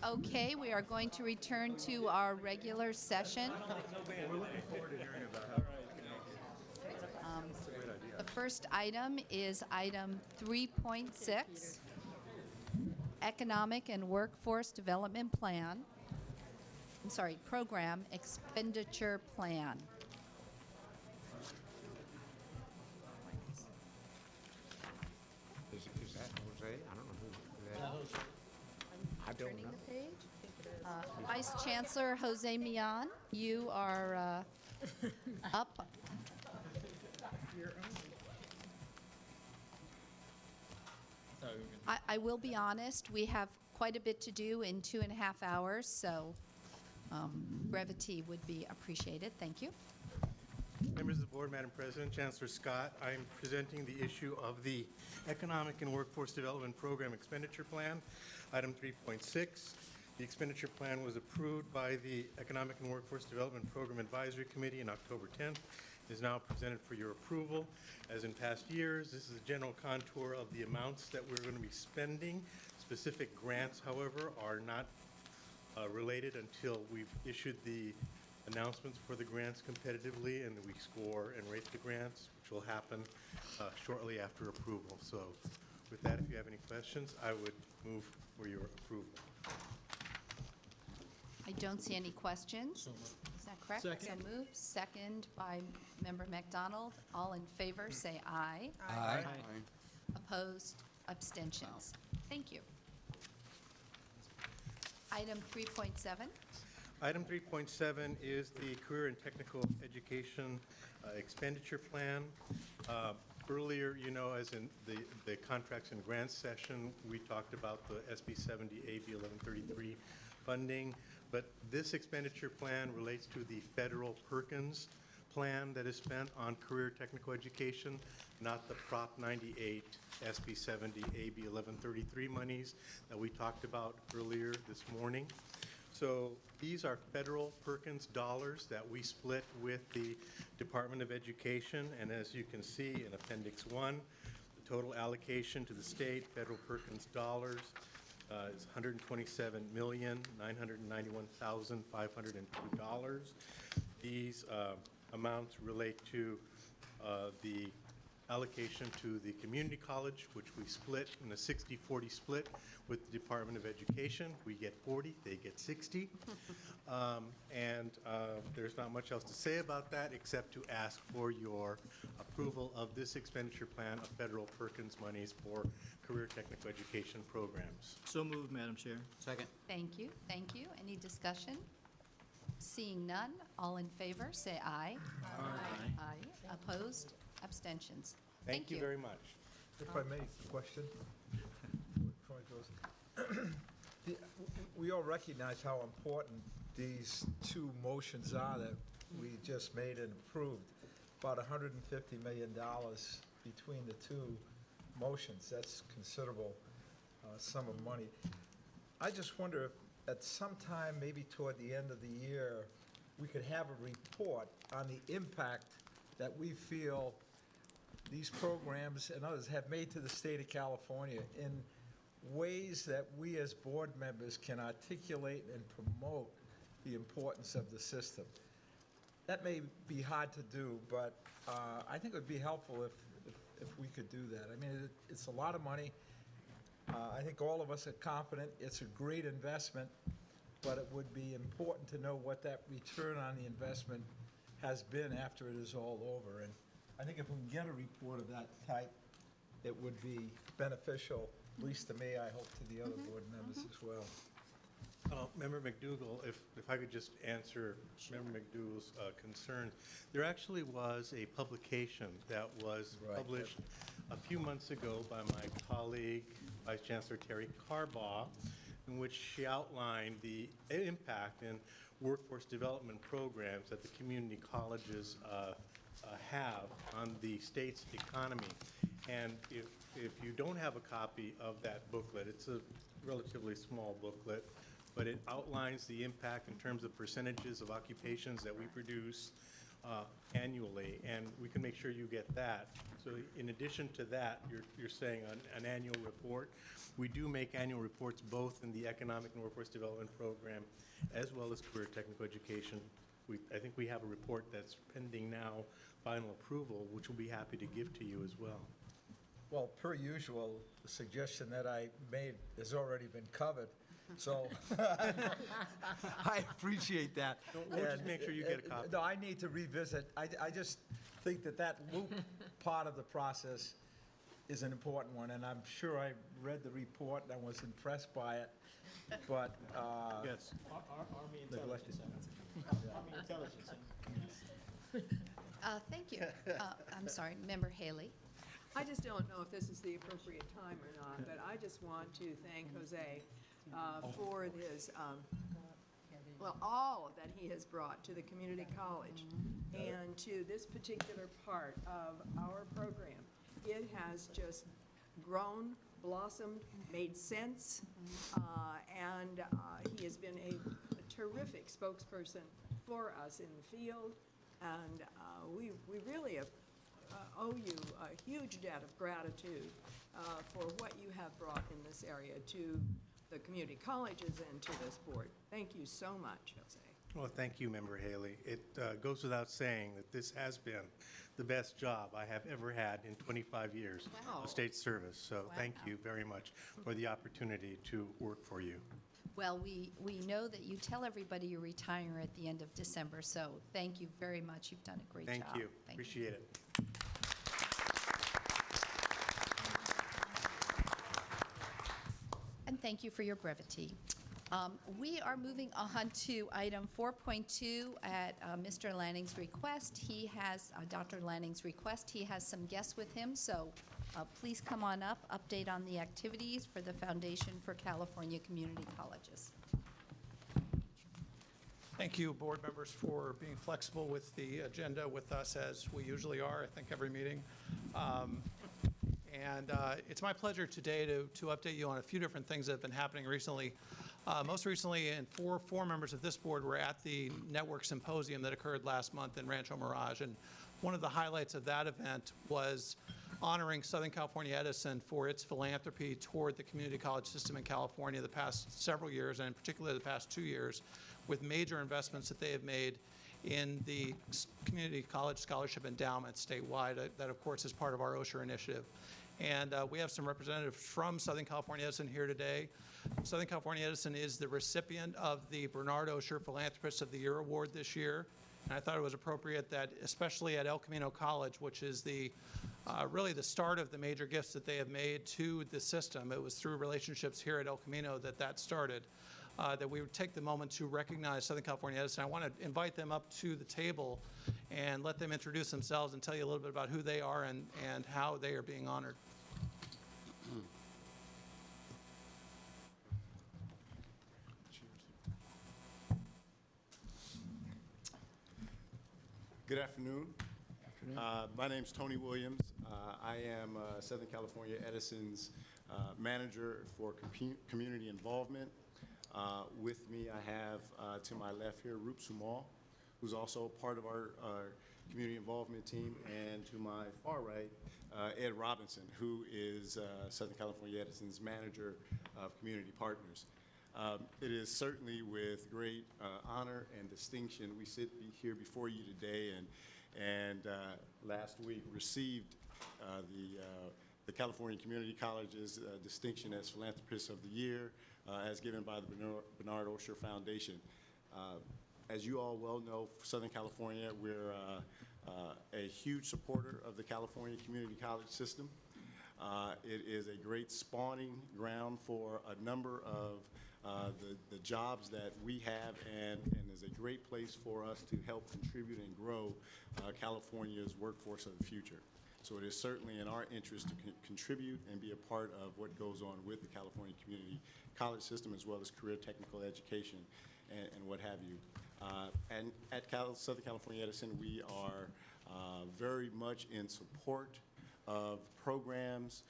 Okay, we are going to return to our regular session. The first item is item 3.6, Economic and Workforce Development Plan. Program Expenditure Plan. Is that Jose? I don't know who that is. I don't Turning know. the page. Vice Chancellor Jose Millan, you are up. I will be honest, we have quite a bit to do in 2.5 hours, so brevity would be appreciated. Thank you. Members of the Board, Madam President, Chancellor Scott, I am presenting the issue of the Economic and Workforce Development Program Expenditure Plan, item 3.6. The expenditure plan was approved by the Economic and Workforce Development Program Advisory Committee on October 10th. It is now presented for your approval. As in past years, this is a general contour of the amounts that we're going to be spending. Specific grants, however, are not related until we've issued the announcements for the grants competitively and we score and rate the grants, which will happen shortly after approval. So with that, if you have any questions, I would move for your approval. I don't see any questions. Is that correct? Second. So moved. Second by Member McDonald. All in favor, say aye. Aye. Opposed? Abstentions? Thank you. Item 3.7. Item 3.7 is the Career and Technical Education Expenditure Plan. Earlier, you know, as in the contracts and grants session, we talked about the SB 70, AB 1133 funding, but this expenditure plan relates to the federal Perkins plan that is spent on career technical education, not the Prop 98 SB 70, AB 1133 monies that we talked about earlier this morning. So these are federal Perkins dollars that we split with the Department of Education, and as you can see in Appendix 1, the total allocation to the state federal Perkins dollars is $127,991,502. These amounts relate to the allocation to the community college, which we split in a 60-40 split with the Department of Education. We get 40, they get 60. There's not much else to say about that except to ask for your approval of this expenditure plan of federal Perkins monies for career technical education programs. So moved, Madam Chair. Second. Thank you. Thank you. Any discussion? Seeing none, all in favor, say aye. Aye. Aye. Opposed? Abstentions? Thank you very much. If I may, question before it goes. We all recognize how important these two motions are that we just made and approved. About $150 million between the two motions. That's considerable sum of money. I just wonder if at some time, maybe toward the end of the year, we could have a report on the impact that we feel these programs and others have made to the state of California in ways that we as board members can articulate and promote the importance of the system. That may be hard to do, but I think it would be helpful if we could do that. I mean, it's a lot of money. I think all of us are confident it's a great investment, but it would be important to know what that return on the investment has been after it is all over. And I think if we can get a report of that type, it would be beneficial, at least to me, I hope to the other board members as well. Member McDougall, if I could just answer Member McDougall's concerns. There actually was a publication that was published a few months ago by my colleague, Vice Chancellor Terry Carbaugh, in which she outlined the impact in workforce development programs that the community colleges have on the state's economy. And if you don't have a copy of that booklet, it's a relatively small booklet, but it outlines the impact in terms of percentages of occupations that we produce, annually, and we can make sure you get that. So in addition to that, you're saying an annual report. We do make annual reports both in the Economic and Workforce Development Program as well as Career Technical Education. I think we have a report that's pending now, final approval, which we'll be happy to give to you as well. Well, per usual, the suggestion that I made has already been covered, so I appreciate that. We'll just make sure you get a copy. No, I need to revisit. I just think that loop part of the process is an important one, and I'm sure I read the report and I was impressed by it, but Yes. Army neglected. intelligence. Army intelligence. Thank you. I'm sorry, Member Haley. I just don't know if this is the appropriate time or not, but I just want to thank Jose for his, well, all that he has brought to the community college and to this particular part of our program. It has just grown, blossomed, made sense, and he has been a terrific spokesperson for us in the field, and we really owe you a huge debt of gratitude for what you have brought in this area to the community colleges and to this board. Thank you so much, Jose. Well, thank you, Member Haley. It goes without saying that this has been the best job I have ever had in 25 years Wow. of state service. So thank Wow. you very much for the opportunity to work for you. Well, we know that you tell everybody you're retiring at the end of December, so thank you very much. You've done a great job. Thank you. Appreciate it. And thank you for your brevity. We are moving on to item 4.2 at Mr. Lanning's request. He has, Dr. Lanning's request, he has some guests with him, so please come on up, update on the activities for the Foundation for California Community Colleges. Thank you, board members, for being flexible with the agenda with us as we usually are, I think, every meeting. And it's my pleasure today to update you on a few different things that have been happening recently. Most recently, and four members of this board were at the Network Symposium that occurred last month in Rancho Mirage. And one of the highlights of that event was honoring Southern California Edison for its philanthropy toward the community college system in California the past several years, and in particular the past 2 years, with major investments that they have made in the community college scholarship endowment statewide. That, of course, is part of our OSHA initiative. And we have some representatives from Southern California Edison here today. Southern California Edison is the recipient of the Bernard Osher Philanthropist of the Year Award this year. And I thought it was appropriate that, especially at El Camino College, which is the really the start of the major gifts that they have made to the system. It was through relationships here at El Camino that started. That we would take the moment to recognize Southern California Edison. I want to invite them up to the table and let them introduce themselves and tell you a little bit about who they are and how they are being honored. Good afternoon. My name's Tony Williams. I am Southern California Edison's manager for community involvement. With me, I have to my left here, Roop Sumal, who's also part of our community involvement team, and to my far right, Ed Robinson, who is Southern California Edison's manager of community partners. It is certainly with great honor and distinction we sit here before you today, and last week received the California Community College's distinction as Philanthropist of the Year, as given by the Bernard Osher Foundation. As you all well know, Southern California, we're a huge supporter of the California Community College system. It is a great spawning ground for a number of the jobs that we have, and is a great place for us to help contribute and grow California's workforce of the future. So it is certainly in our interest to contribute and be a part of what goes on with the California Community College system, as well as career technical education and what have you. And at Southern California Edison, we are very much in support of programs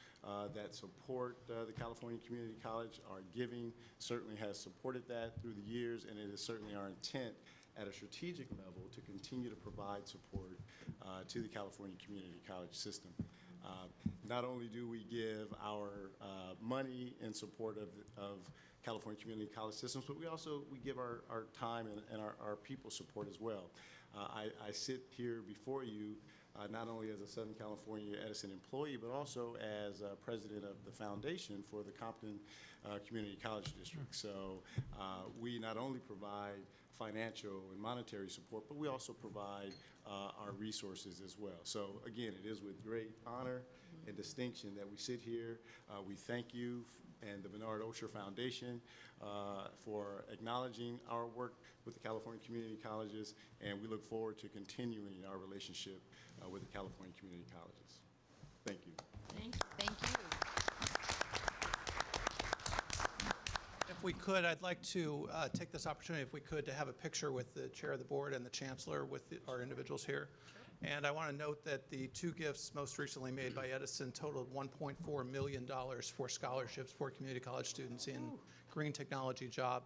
that support the California Community College. Our giving certainly has supported that through the years, and it is certainly our intent at a strategic level to continue to provide support to the California community college system. Not only do we give our money in support of California community college systems, but we give our time and our people support as well. I sit here before you not only as a Southern California Edison employee, but also as president of the foundation for the Compton Community College District. So we not only provide financial and monetary support, but we also provide our resources as well. So again, it is with great honor and distinction that we sit here. We thank you and the Bernard Osher Foundation for acknowledging our work with the California Community Colleges, and we look forward to continuing our relationship with the California Community Colleges. Thank you. Thank you. If we could, I'd like to take this opportunity, if we could, to have a picture with the chair of the board and the chancellor with our individuals here. And I want to note that the two gifts most recently made by Edison totaled $1.4 million for scholarships for community college students in green technology job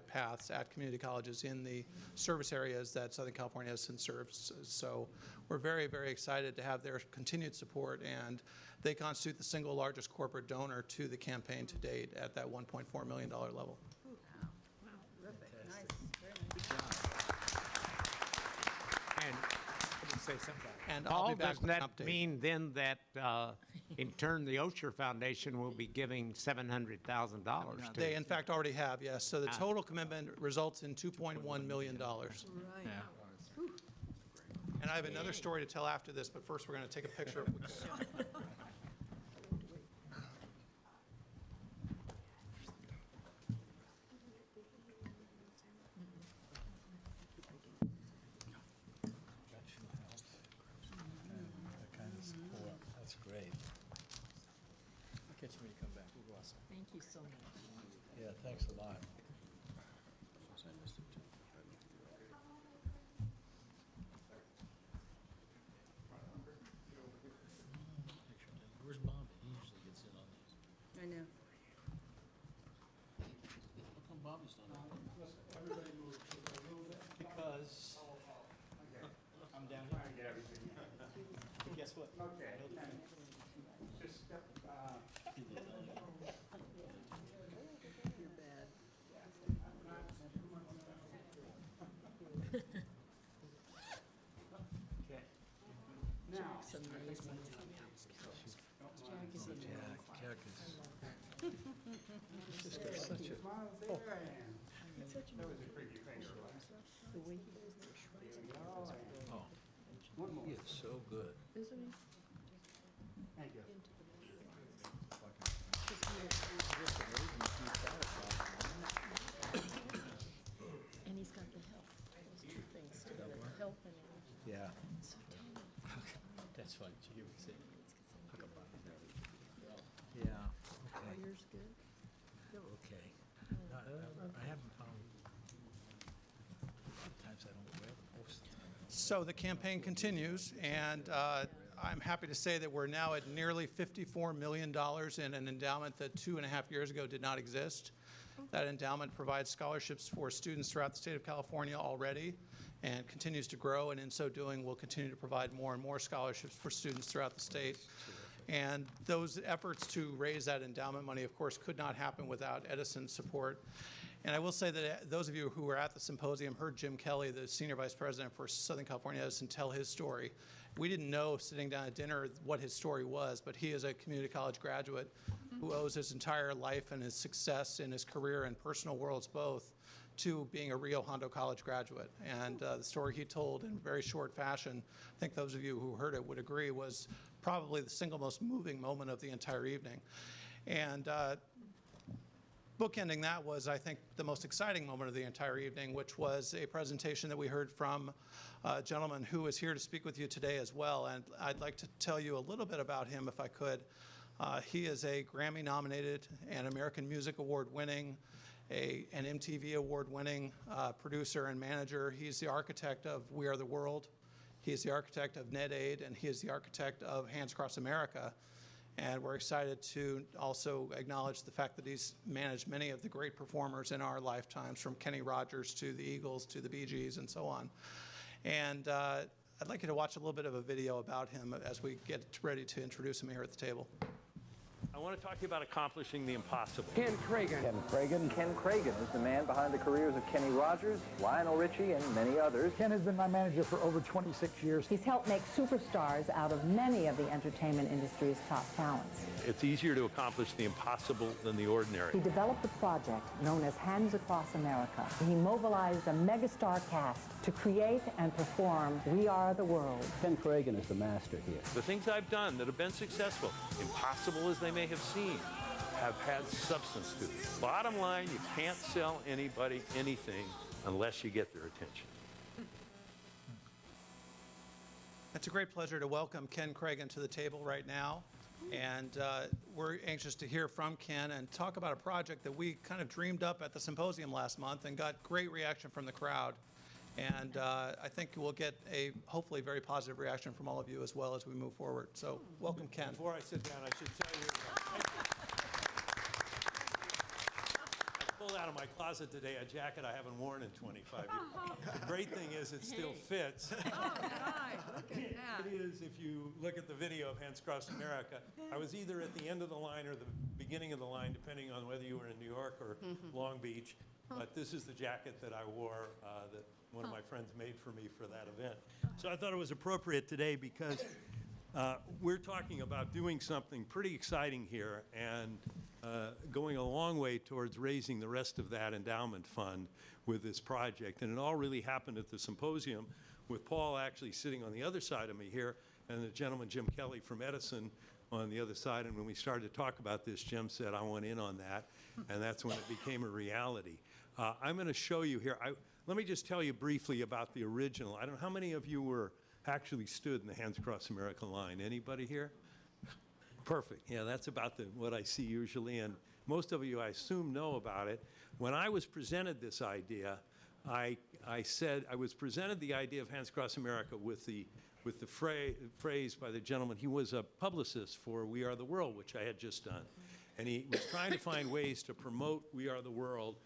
paths at community colleges in the service areas that Southern California Edison serves. So we're very, very excited to have their continued support, and they constitute the single largest corporate donor to the campaign to date at that $1.4 million level. Wow, terrific, nice, very nice. And say something. And I'll Paul, be back doesn't with an that update. mean then that in turn the Osher Foundation will be giving $700,000 to? They, in fact, already have, yes. So the total commitment results in $2.1 million. Right. And I have another story to tell after this, but first we're going to take a picture. If we could. That's great. I'll catch you when you come back. We'll go outside. Thank you so much. Yeah, thanks a lot. Where's Bobby? He usually gets in on these. I know. How come Bobby's not on? Because I'm down here. But guess what? Okay. You're bad. Okay. Jack's amazing. Jack is amazing. Jack is, He's such a the way he does the shreds and things. he is so good. Isn't he? Thank you. Into the and he's got the health. Those two things together, the health and energy. Yeah. So talented. That's funny. Did you hear me say? Yeah. Are Okay. yours good? Okay. No, I haven't found. Sometimes I don't wear them. Most of the time. So the campaign continues, and I'm happy to say that we're now at nearly $54 million in an endowment that 2.5 years ago did not exist. That endowment provides scholarships for students throughout the state of California already and continues to grow, and in so doing will continue to provide more and more scholarships for students throughout the state. And those efforts to raise that endowment money, of course, could not happen without Edison's support. And I will say that those of you who were at the symposium heard Jim Kelly, the Senior Vice President for Southern California Edison, tell his story. We didn't know sitting down at dinner what his story was, but he is a community college graduate who owes his entire life and his success in his career and personal worlds both to being a Rio Hondo College graduate. And the story he told in very short fashion, I think those of you who heard it would agree, was probably the single most moving moment of the entire evening. And bookending that was, I think, the most exciting moment of the entire evening, which was a presentation that we heard from a gentleman who is here to speak with you today as well. And I'd like to tell you a little bit about him, if I could. He is a Grammy-nominated and American Music Award-winning, an MTV Award-winning producer and manager. He's the architect of We Are the World. He is the architect of NetAid, and he is the architect of Hands Across America. And we're excited to also acknowledge the fact that he's managed many of the great performers in our lifetimes, from Kenny Rogers to the Eagles to the Bee Gees and so on. And I'd like you to watch a little bit of a video about him as we get ready to introduce him here at the table. I want to talk to you about accomplishing the impossible. Ken Cragen. Ken Cragen. Ken Cragen is the man behind the careers of Kenny Rogers, Lionel Richie, and many others. Ken has been my manager for over 26 years. He's helped make superstars out of many of the entertainment industry's top talents. It's easier to accomplish the impossible than the ordinary. He developed a project known as Hands Across America. He mobilized a megastar cast to create and perform We Are the World. Ken Cragen is the master here. The things I've done that have been successful, impossible as they may have seemed, have had substance to them. Bottom line, you can't sell anybody anything unless you get their attention. It's a great pleasure to welcome Ken Cragen to the table right now. And we're anxious to hear from Ken and talk about a project that we kind of dreamed up at the symposium last month and got great reaction from the crowd. And I think we'll get a hopefully very positive reaction from all of you as well as we move forward. So welcome, Ken. Before I sit down, I should tell you, I pulled out of my closet today a jacket I haven't worn in 25 years. The great thing is it still fits. Oh, my, look at that. It is, if you look at the video of Hands Across America, I was either at the end of the line or the beginning of the line, depending on whether you were in New York or Long Beach. But this is the jacket that I wore that one of my friends made for me for that event. So I thought it was appropriate today because we're talking about doing something pretty exciting here and going a long way towards raising the rest of that endowment fund with this project. And it all really happened at the symposium with Paul actually sitting on the other side of me here and the gentleman, Jim Kelly from Edison, on the other side. And when we started to talk about this, Jim said, I want in on that. And that's when it became a reality. I'm going to show you here. Let me just tell you briefly about the original. I don't know how many of you were actually stood in the Hands Across America line. Anybody here? Perfect. Yeah, that's about what I see usually. And most of you, I assume, know about it. When I was presented this idea, I said I was presented the idea of Hands Across America with the phrase by the gentleman. He was a publicist for We Are the World, which I had just done. And he was trying to find ways to promote We Are the World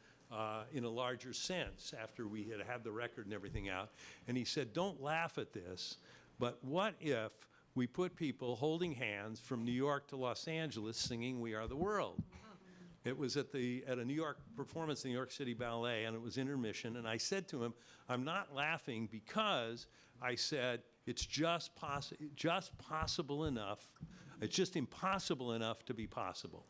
in a larger sense after we had the record and everything out. And he said, don't laugh at this, but what if we put people holding hands from New York to Los Angeles singing We Are the World? It was at a New York performance in the New York City Ballet, and it was intermission. And I said to him, I'm not laughing because I said it's just possible enough. It's just impossible enough to be possible.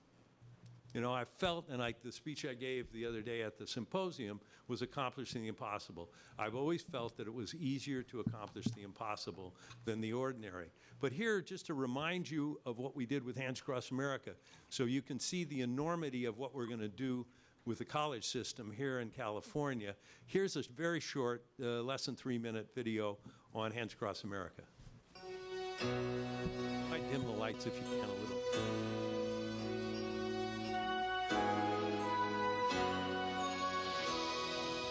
You know, I felt, and the speech I gave the other day at the symposium was accomplishing the impossible. I've always felt that it was easier to accomplish the impossible than the ordinary. But here, just to remind you of what we did with Hands Across America, so you can see the enormity of what we're going to do with the college system here in California. Here's a very short, less than 3-minute video on Hands Across America. Might dim the lights if you can a little.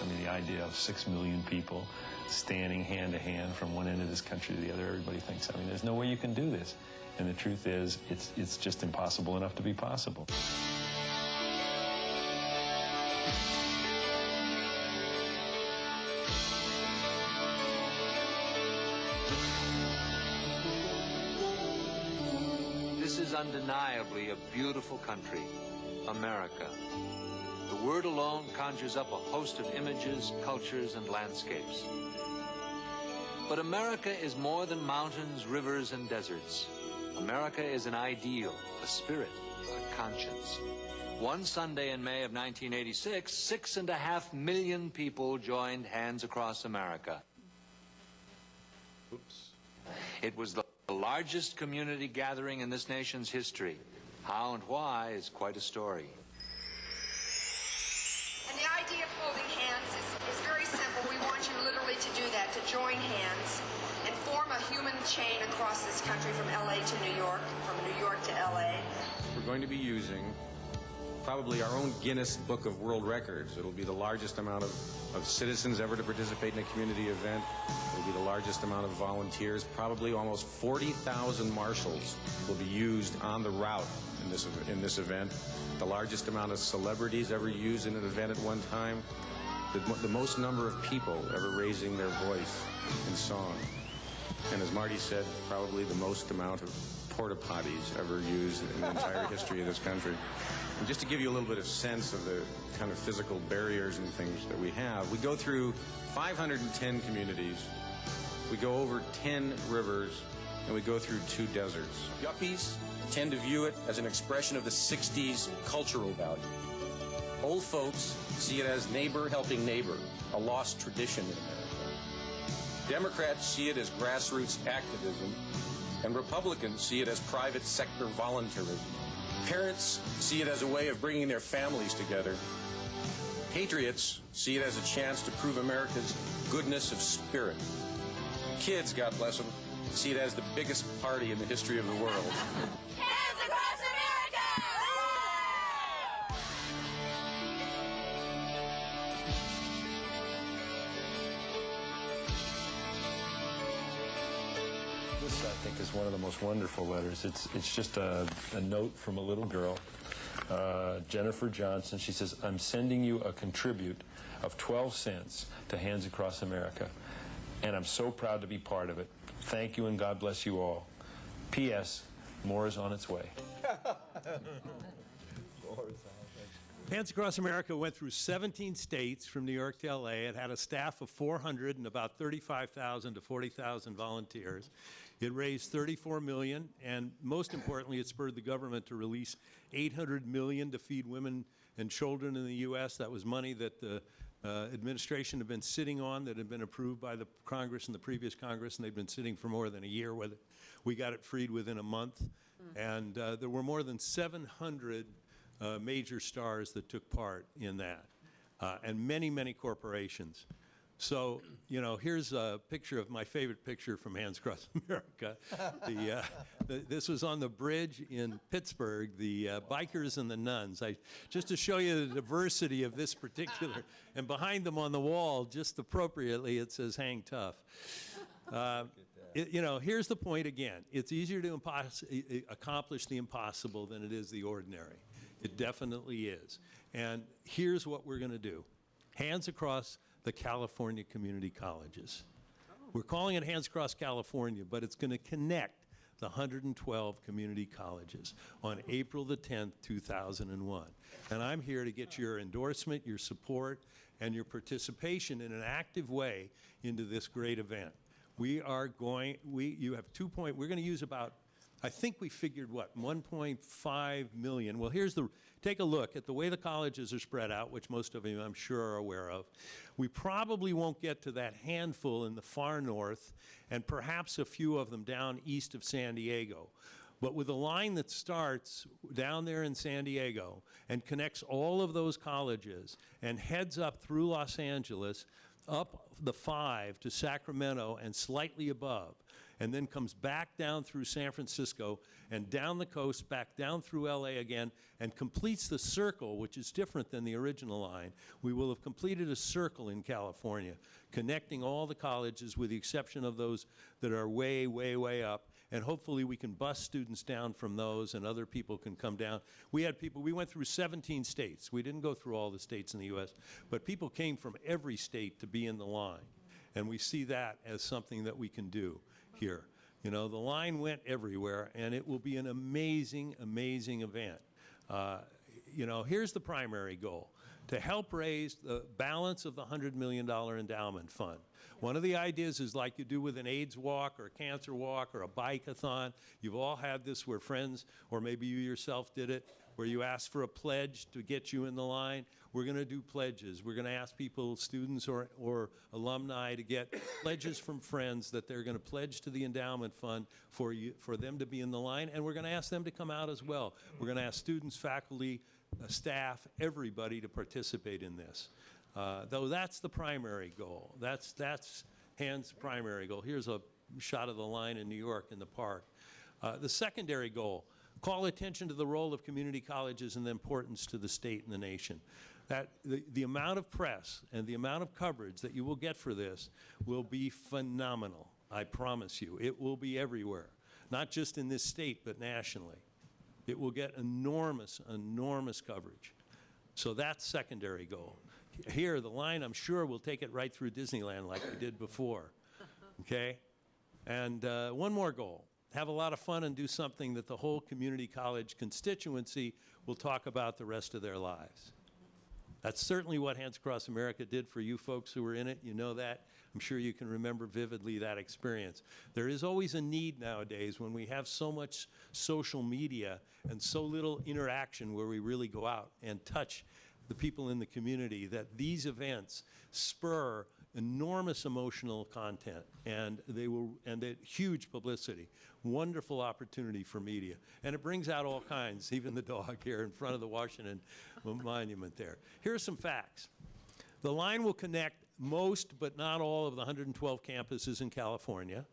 I mean, the idea of 6 million people standing hand to hand from one end of this country to the other, everybody thinks, I mean, there's no way you can do this. And the truth is, it's just impossible enough to be possible. This is undeniably a beautiful country, America. The word alone conjures up a host of images, cultures, and landscapes. But America is more than mountains, rivers, and deserts. America is an ideal, a spirit, a conscience. One Sunday in May of 1986, 6.5 million people joined Hands Across America. Oops. It was the largest community gathering in this nation's history. How and why is quite a story. And the idea of holding hands is very simple. We want you literally to do that, to join hands and form a human chain across this country from LA to New York, from New York to LA. We're going to be using probably our own Guinness Book of World Records. It'll be the largest amount of citizens ever to participate in a community event. It'll be the largest amount of volunteers. Probably almost 40,000 marshals will be used on the route in this event. The largest amount of celebrities ever used in an event at one time. The most number of people ever raising their voice in song. And as Marty said, probably the most amount of porta potties ever used in the entire history of this country. And just to give you a little bit of sense of the kind of physical barriers and things that we have, we go through 510 communities, we go over 10 rivers, and we go through 2 deserts. Yuppies tend to view it as an expression of the 60s cultural value. Old folks see it as neighbor helping neighbor, a lost tradition in America. Democrats see it as grassroots activism, and Republicans see it as private sector voluntarism. Parents see it as a way of bringing their families together. Patriots see it as a chance to prove America's goodness of spirit. Kids, God bless them, see it as the biggest party in the history of the world. Hands across America! This, I think, is one of the most wonderful letters. It's just a note from a little girl, Jennifer Johnson. She says, I'm sending you a contribute of 12 cents to Hands Across America, and I'm so proud to be part of it. Thank you, and God bless you all. P.S. More is on its way. Hands Across America went through 17 states from New York to LA. It had a staff of 400 and about 35,000 to 40,000 volunteers. It raised $34 million, and most importantly, it spurred the government to release $800 million to feed women and children in the U.S. That was money that the administration had been sitting on, that had been approved by the Congress and the previous Congress, and they'd been sitting for more than a year with it. We got it freed within a month, and there were more than 700 major stars that took part in that, and many, many corporations. So, you know, here's a picture of my favorite picture from Hands Across America. This was on the bridge in Pittsburgh, the bikers and the nuns. Just to show you the diversity of this particular, and behind them on the wall, just appropriately, it says hang tough. You know, here's the point again. It's easier to accomplish the impossible than it is the ordinary. It definitely is. And here's what we're going to do. Hands across the California community colleges. We're calling it Hands Across California, but it's going to connect the 112 community colleges on April the 10th, 2001. And I'm here to get your endorsement, your support, and your participation in an active way into this great event. We are going, you have we're going to use about, I think we figured, what, 1.5 million. Well, take a look at the way the colleges are spread out, which most of you, I'm sure, are aware of. We probably won't get to that handful in the far north, and perhaps a few of them down east of San Diego. But with a line that starts down there in San Diego and connects all of those colleges and heads up through Los Angeles, up the 5 to Sacramento and slightly above, and then comes back down through San Francisco and down the coast, back down through LA again, and completes the circle, which is different than the original line. We will have completed a circle in California, connecting all the colleges with the exception of those that are way, way, way up. And hopefully we can bus students down from those and other people can come down. We went through 17 states. We didn't go through all the states in the U.S., but people came from every state to be in the line. And we see that as something that we can do here. You know, the line went everywhere, and it will be an amazing, amazing event. You know, here's the primary goal: to help raise the balance of the $100 million endowment fund. One of the ideas is like you do with an AIDS walk or a cancer walk or a bike-a-thon. You've all had this where friends, or maybe you yourself did it, where you ask for a pledge to get you in the line. We're going to do pledges. We're going to ask people, students or alumni, to get pledges from friends that they're going to pledge to the endowment fund for them to be in the line, and we're going to ask them to come out as well. We're going to ask students, faculty, staff, everybody to participate in this. Though that's the primary goal. That's Hands' primary goal. Here's a shot of the line in New York in the park. The secondary goal, call attention to the role of community colleges and the importance to the state and the nation. That the amount of press and the amount of coverage that you will get for this will be phenomenal. I promise you. It will be everywhere, not just in this state, but nationally. It will get enormous, enormous coverage. So that's secondary goal. Here, the line, I'm sure, will take it right through Disneyland like we did before, okay? And one more goal, have a lot of fun and do something that the whole community college constituency will talk about the rest of their lives. That's certainly what Hands Across America did for you folks who were in it. You know that. I'm sure you can remember vividly that experience. There is always a need nowadays when we have so much social media and so little interaction where we really go out and touch the people in the community, that these events spur enormous emotional content, and huge publicity, wonderful opportunity for media. And it brings out all kinds, even the dog here in front of the Washington Monument there. Here are some facts. The line will connect most, but not all, of the 112 campuses in California.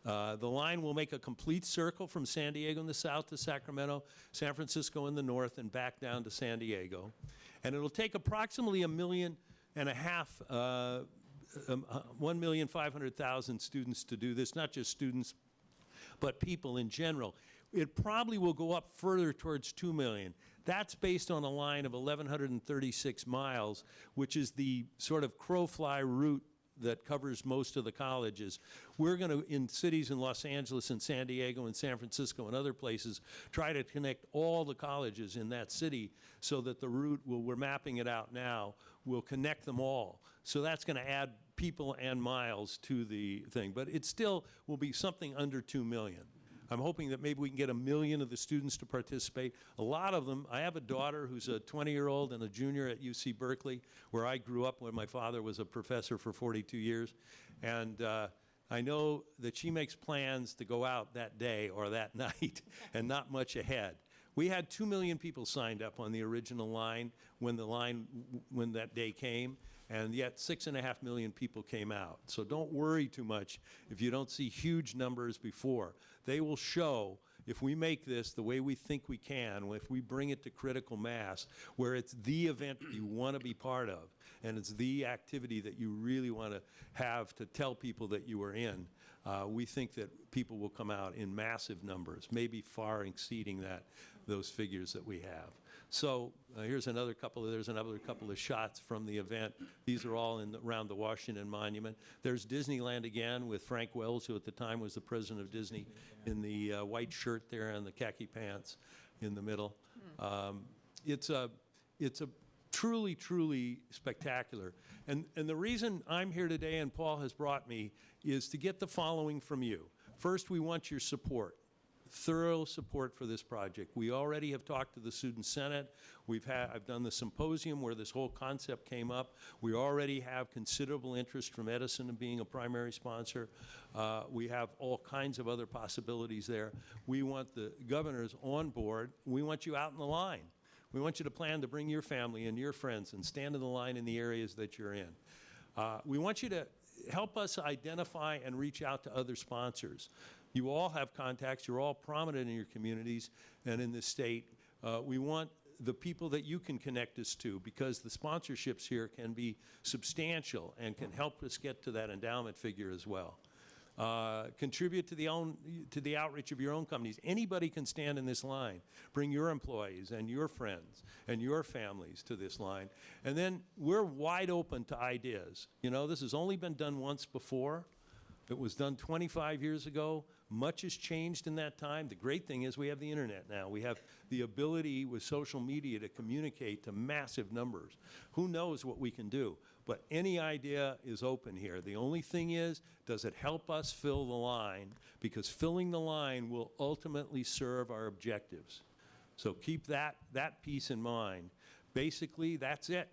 The line will make a complete circle from San Diego in the south to Sacramento, San Francisco in the north, and back down to San Diego. And it'll take approximately 1.5 million 1,500,000 students to do this, not just students, but people in general. It probably will go up further towards 2 million. That's based on a line of 1,136 miles, which is the sort of crow-fly route that covers most of the colleges. We're going to, in cities in Los Angeles and San Diego and San Francisco and other places, try to connect all the colleges in that city so that the route, we're mapping it out now, will connect them all. So that's going to add people and miles to the thing. But it still will be something under 2 million. I'm hoping that maybe we can get 1 million of the students to participate. A lot of them, I have a daughter who's a 20-year-old and a junior at UC Berkeley, where I grew up when my father was a professor for 42 years. And I know that she makes plans to go out that day or that night and not much ahead. We had 2 million people signed up on the original line when that day came, and yet 6.5 million people came out. So don't worry too much if you don't see huge numbers before. They will show, if we make this the way we think we can, if we bring it to critical mass, where it's the event that you want to be part of, and it's the activity that you really want to have to tell people that you are in, we think that people will come out in massive numbers, maybe far exceeding those figures that we have. So there's another couple of shots from the event. These are all around the Washington Monument. There's Disneyland again with Frank Wells, who at the time was the president of Disney, in the white shirt there and the khaki pants in the middle. It's a truly, truly spectacular. And the reason I'm here today and Paul has brought me is to get the following from you. First, we want your support. Thorough support for this project. We already have talked to the Student Senate. I've done the symposium where this whole concept came up. We already have considerable interest from Edison in being a primary sponsor. We have all kinds of other possibilities there. We want the governors on board. We want you out in the line. We want you to plan to bring your family and your friends and stand in the line in the areas that you're in. We want you to help us identify and reach out to other sponsors. You all have contacts. You're all prominent in your communities and in this state. We want the people that you can connect us to, because the sponsorships here can be substantial and can help us get to that endowment figure as well. Contribute to the outreach of your own companies. Anybody can stand in this line. Bring your employees and your friends and your families to this line. And then we're wide open to ideas. You know, this has only been done once before. It was done 25 years ago. Much has changed in that time. The great thing is we have the internet now. We have the ability with social media to communicate to massive numbers. Who knows what we can do? But any idea is open here. The only thing is, does it help us fill the line? Because filling the line will ultimately serve our objectives. So keep that piece in mind. Basically, that's it.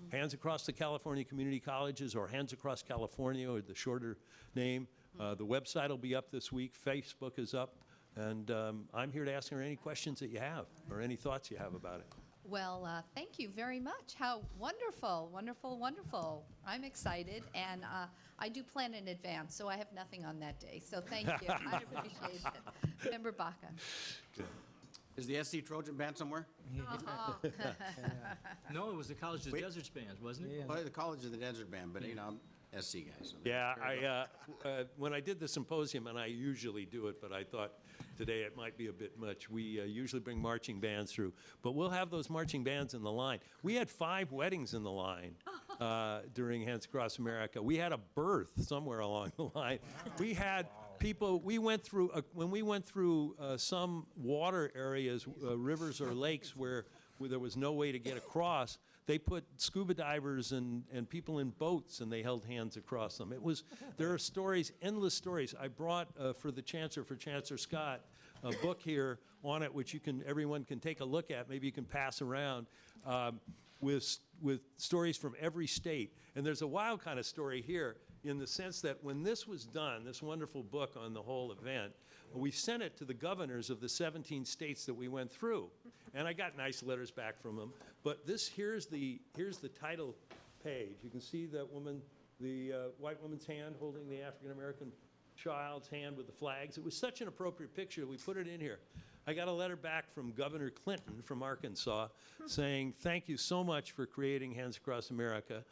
Hands Across the California Community Colleges, or Hands Across California, or the shorter name. The website will be up this week. Facebook is up. And I'm here to answer any questions that you have or any thoughts you have about it. Well, thank you very much. How wonderful, wonderful, wonderful. I'm excited, and I do plan in advance, so I have nothing on that day. So thank you. I appreciate it. Member Baca. Is the SC Trojan band somewhere? No, it was the College of the Deserts band, wasn't it? Well, the College of the Desert band, but you know, I'm SC guy. So Yeah, when I did the symposium, and I usually do it, but I thought today it might be a bit much. We usually bring marching bands through, but we'll have those marching bands in the line. We had 5 weddings in the line during Hands Across America. We had a birth somewhere along the line. We had people, we went through, when we went through some water areas, rivers or lakes where there was no way to get across, they put scuba divers and people in boats, and they held hands across them. There are stories, endless stories. I brought for Chancellor Scott, a book here on it, which everyone can take a look at. Maybe you can pass around with stories from every state. And there's a wild kind of story here in the sense that when this was done, this wonderful book on the whole event, we sent it to the governors of the 17 states that we went through. And I got nice letters back from them. But here's the title page. You can see that woman, the white woman's hand holding the African-American child's hand with the flags. It was such an appropriate picture, we put it in here. I got a letter back from Governor Clinton from Arkansas saying, thank you so much for creating Hands Across America.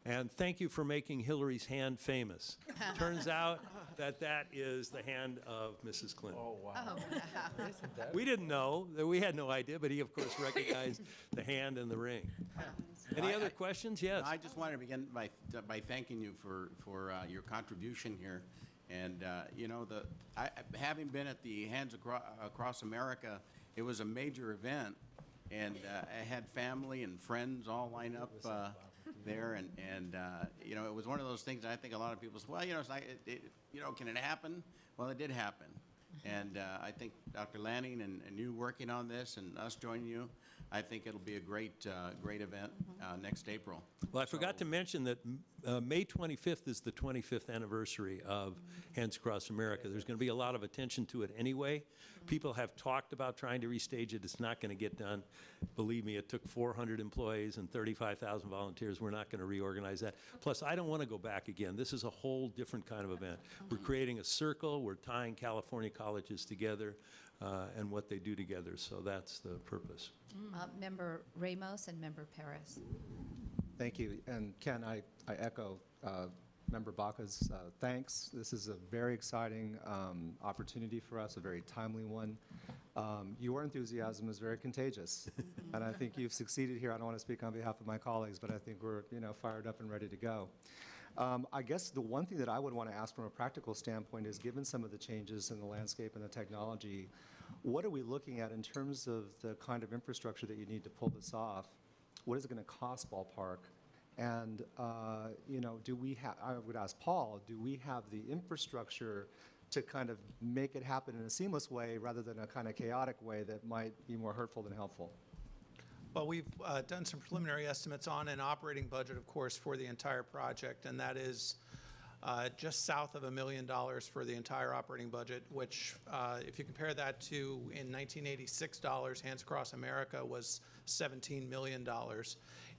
And thank you for making Hillary's hand famous. Turns out that is the hand of Mrs. Clinton. Oh, wow. Oh, wow. We didn't know, we had no idea, but he, of course, recognized the hand and the ring. Any other questions? Yes. I just wanted to begin by thanking you for your contribution here. And, you know, having been at the Hands Across America, it was a major event. And I had family and friends all line up there. And you know, it was one of those things that I think a lot of people say, well, you know, it's like, you know, can it happen? Well, it did happen. And I think Dr. Lanning and you working on this and us joining you, I think it'll be a great event next April. Well, I forgot to mention that May 25th is the 25th anniversary of Hands Across America. There's going to be a lot of attention to it anyway. People have talked about trying to restage it. It's not going to get done. Believe me, it took 400 employees and 35,000 volunteers. We're not going to reorganize that. Plus, I don't want to go back again. This is a whole different kind of event. We're creating a circle. We're tying California colleges together and what they do together. So that's the purpose. Member Ramos and Member Perez. Thank you. And Ken, I echo Member Baca's thanks. This is a very exciting opportunity for us, a very timely one. Your enthusiasm is very contagious, and I think you've succeeded here. I don't want to speak on behalf of my colleagues, but I think we're fired up and ready to go. I guess the one thing that I would want to ask from a practical standpoint is, given some of the changes in the landscape and the technology, what are we looking at in terms of the kind of infrastructure that you need to pull this off? What is it going to cost, ballpark? And, you know, I would ask Paul, do we have the infrastructure to kind of make it happen in a seamless way rather than a kind of chaotic way that might be more hurtful than helpful? Well, we've done some preliminary estimates on an operating budget, of course, for the entire project, and that is just south of $1 million for the entire operating budget, which, if you compare that to, in 1986 dollars, Hands Across America was $17 million.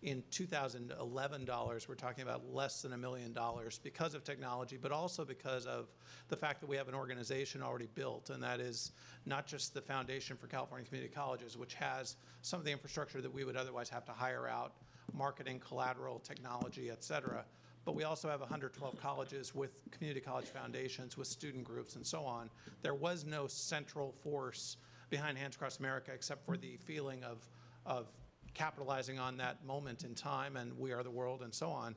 In 2011 dollars, we're talking about less than $1 million because of technology, but also because of the fact that we have an organization already built, and that is not just the Foundation for California Community Colleges, which has some of the infrastructure that we would otherwise have to hire out, marketing, collateral, technology, et cetera, but we also have 112 colleges with community college foundations, with student groups, and so on. There was no central force behind Hands Across America except for the feeling of capitalizing on that moment in time, and we are the world, and so on.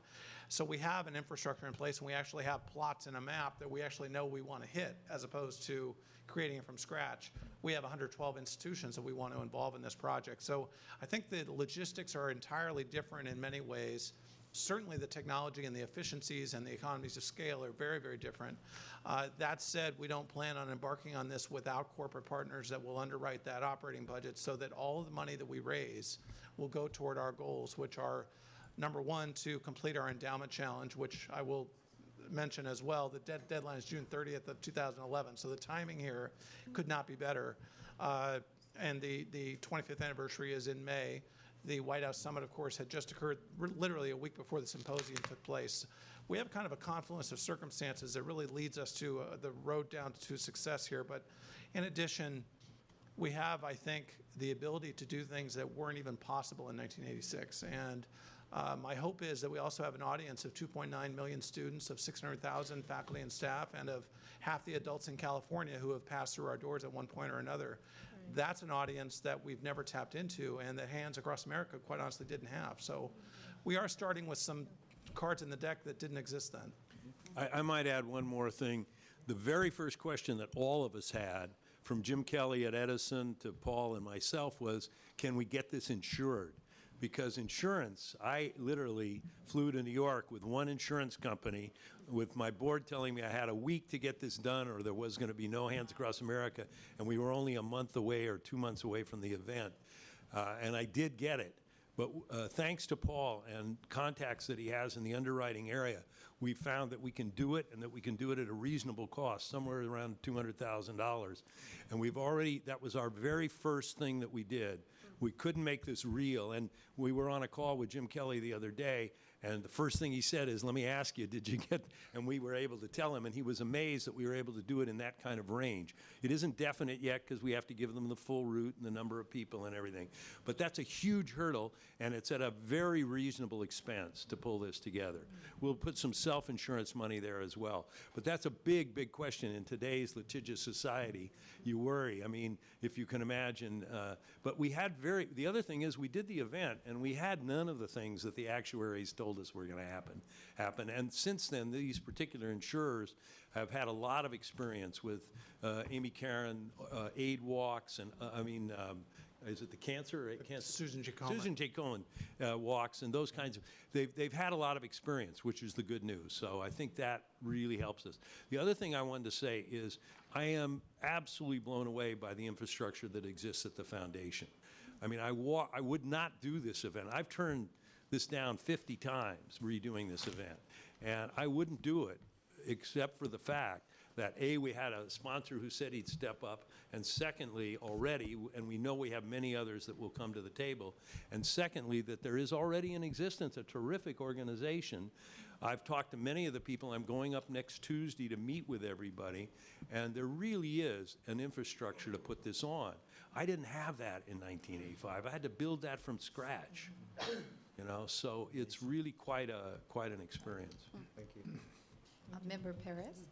So we have an infrastructure in place, and we actually have plots in a map that we actually know we want to hit, as opposed to creating it from scratch. We have 112 institutions that we want to involve in this project. So I think the logistics are entirely different in many ways. Certainly the technology and the efficiencies and the economies of scale are very, very different. That said, we don't plan on embarking on this without corporate partners that will underwrite that operating budget, so that all of the money that we raise will go toward our goals, which are, number one, to complete our endowment challenge, which I will mention as well. The deadline is June 30th of 2011, so the timing here could not be better. And the 25th anniversary is in May. The White House Summit, of course, had just occurred literally a week before the symposium took place. We have kind of a confluence of circumstances that really leads us to the road down to success here. But in addition, we have, I think, the ability to do things that weren't even possible in 1986. And my hope is that we also have an audience of 2.9 million students, of 600,000 faculty and staff, and of half the adults in California who have passed through our doors at one point or another. That's an audience that we've never tapped into and that Hands Across America, quite honestly, didn't have. So we are starting with some cards in the deck that didn't exist then. I might add one more thing. The very first question that all of us had, from Jim Kelly at Edison to Paul and myself, was, can we get this insured? Because insurance, I literally flew to New York with one insurance company with my board telling me I had a week to get this done or there was going to be no Hands Across America, and we were only a month away or 2 months away from the event. And I did get it. But thanks to Paul and contacts that he has in the underwriting area, we found that we can do it and that we can do it at a reasonable cost, somewhere around $200,000. And we've already, that was our very first thing that we did. We couldn't make this real. And we were on a call with Jim Kelly the other day, and the first thing he said is, let me ask you, did you get, and we were able to tell him, and he was amazed that we were able to do it in that kind of range. It isn't definite yet because we have to give them the full route and the number of people and everything. But that's a huge hurdle, and it's at a very reasonable expense to pull this together. We'll put some self-insurance money there as well. But that's a big, big question in today's litigious society. You worry. I mean, if you can imagine. But we had the other thing is we did the event, and we had none of the things that the actuaries told us were going to happen. And since then, these particular insurers have had a lot of experience with Amy Karen, aid walks, and is it the cancer? Susan J. Komen. Susan J. Komen walks and those kinds of, they've had a lot of experience, which is the good news. So I think that really helps us. The other thing I wanted to say is I am absolutely blown away by the infrastructure that exists at the foundation. I mean, I would not do this event. I've turned this down 50 times redoing this event, and I wouldn't do it except for the fact that A, we had a sponsor who said he'd step up, and secondly, already, and we know we have many others that will come to the table, and secondly, that there is already in existence a terrific organization. I've talked to many of the people. I'm going up next Tuesday to meet with everybody, and there really is an infrastructure to put this on. I didn't have that in 1985. I had to build that from scratch, you know, so it's really quite an experience. Thank you. Member Perez?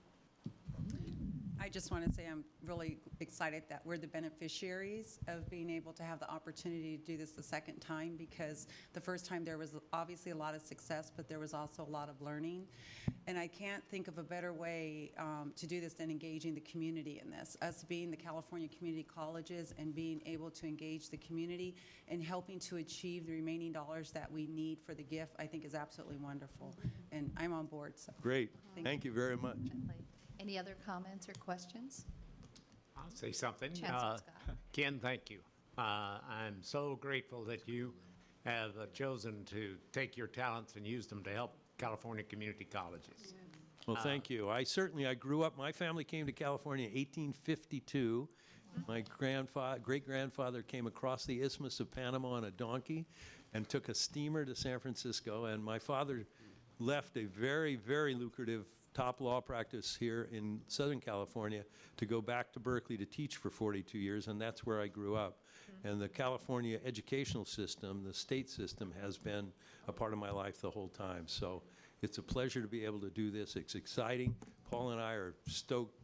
I just want to say I'm really excited that we're the beneficiaries of being able to have the opportunity to do this the second time, because the first time there was obviously a lot of success, but there was also a lot of learning. And I can't think of a better way to do this than engaging the community in this. Us being the California community colleges and being able to engage the community and helping to achieve the remaining dollars that we need for the gift, I think is absolutely wonderful. And I'm on board. So. Great. Thank you very much. Any other comments or questions? I'll say something. Chancellor Scott. Ken, thank you. I'm so grateful that you have chosen to take your talents and use them to help California community colleges. Well, thank you. I grew up, my family came to California in 1852. My great-grandfather came across the Isthmus of Panama on a donkey and took a steamer to San Francisco, and my father left a very, very lucrative top law practice here in Southern California to go back to Berkeley to teach for 42 years, and that's where I grew up. And the California educational system, the state system, has been a part of my life the whole time. So it's a pleasure to be able to do this. It's exciting. Paul and I are stoked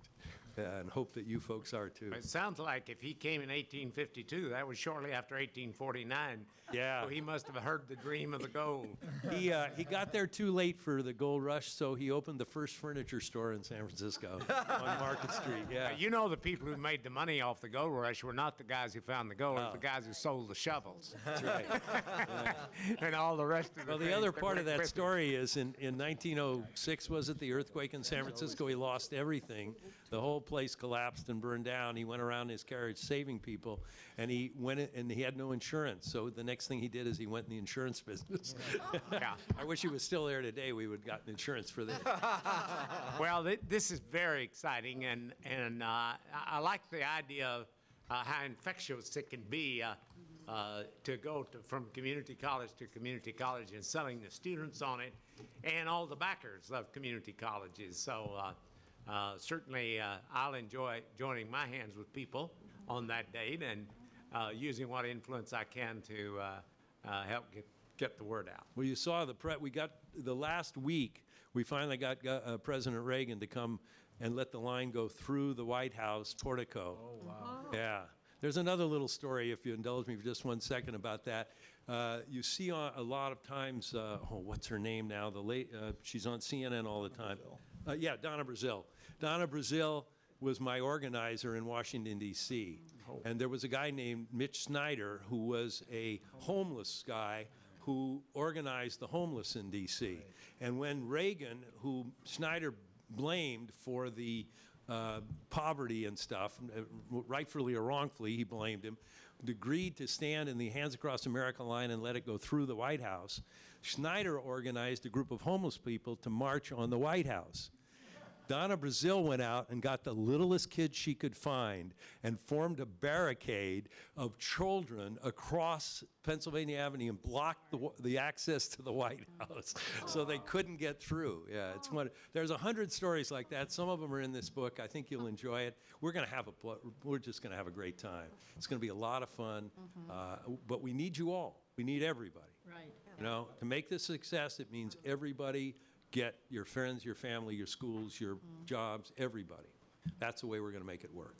and hope that you folks are too. It sounds like if he came in 1852, that was shortly after 1849. Yeah. So he must have heard the dream of the gold. He got there too late for the gold rush, so he opened the first furniture store in San Francisco on Market Street. Yeah. You know, the people who made the money off the gold rush were not the guys who found the gold, it was the guys who sold the shovels. That's right. And all the rest of the Well, the other part of that story is in 1906, was it, the earthquake in San Francisco? He lost everything. The whole place collapsed and burned down. He went around in his carriage saving people, and he went in, and he had no insurance. So the next thing he did is he went in the insurance business. Yeah. I wish he was still there today. We would have gotten insurance for this. Well, this is very exciting, and I like the idea of how infectious it can be to go from community college to community college and selling the students on it and all the backers of community colleges. So certainly I'll enjoy joining my hands with people on that date, and using what influence I can to help get the word out. Well, you saw we got the last week, we finally got President Reagan to come and let the line go through the White House portico. Oh, wow. Yeah. There's another little story, if you indulge me for just 1 second about that. You see a lot of times, what's her name now? She's on CNN all the time. Yeah, Donna Brazile. Donna Brazile was my organizer in Washington, D.C. And there was a guy named Mitch Snyder who was a homeless guy who organized the homeless in D.C. And when Reagan, who Snyder blamed for the poverty and stuff, rightfully or wrongfully, he blamed him, agreed to stand in the Hands Across America line and let it go through the White House, Snyder organized a group of homeless people to march on the White House. Donna Brazile went out and got the littlest kid she could find and formed a barricade of children across Pennsylvania Avenue and blocked the access to the White House so they couldn't get through. Yeah, it's there's 100 stories like that. Some of them are in this book. I think you'll enjoy it. We're just going to have a great time. It's going to be a lot of fun, but we need you all. We need everybody. Right. You know, to make this a success, it means everybody. Get your friends, your family, your schools, your jobs, everybody. That's the way we're going to make it work.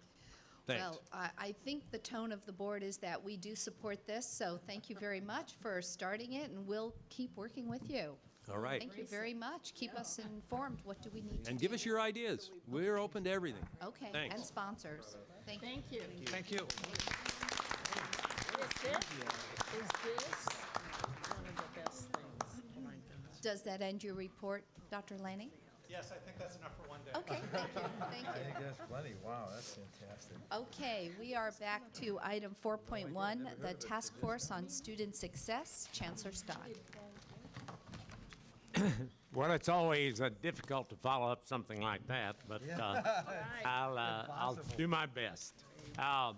Thanks. Well, I think the tone of the board is that we do support this, so thank you very much for starting it, and we'll keep working with you. All right. Thank you very much. Keep us informed. What do we need to And do? give us your ideas. We're open to everything. Okay, Thanks. and sponsors. Thank you. Thank you. Thank you. Is this one of the best things? Does that end your report, Dr. Lanning? Yes, I think that's enough for one day. Okay, thank you. Thank I you. think that's plenty. Wow, that's fantastic. Okay, we are back to item 4.1, the Task Force on Student Success. Chancellor Scott. Well, it's always difficult to follow up something like that, but I'll do my best. I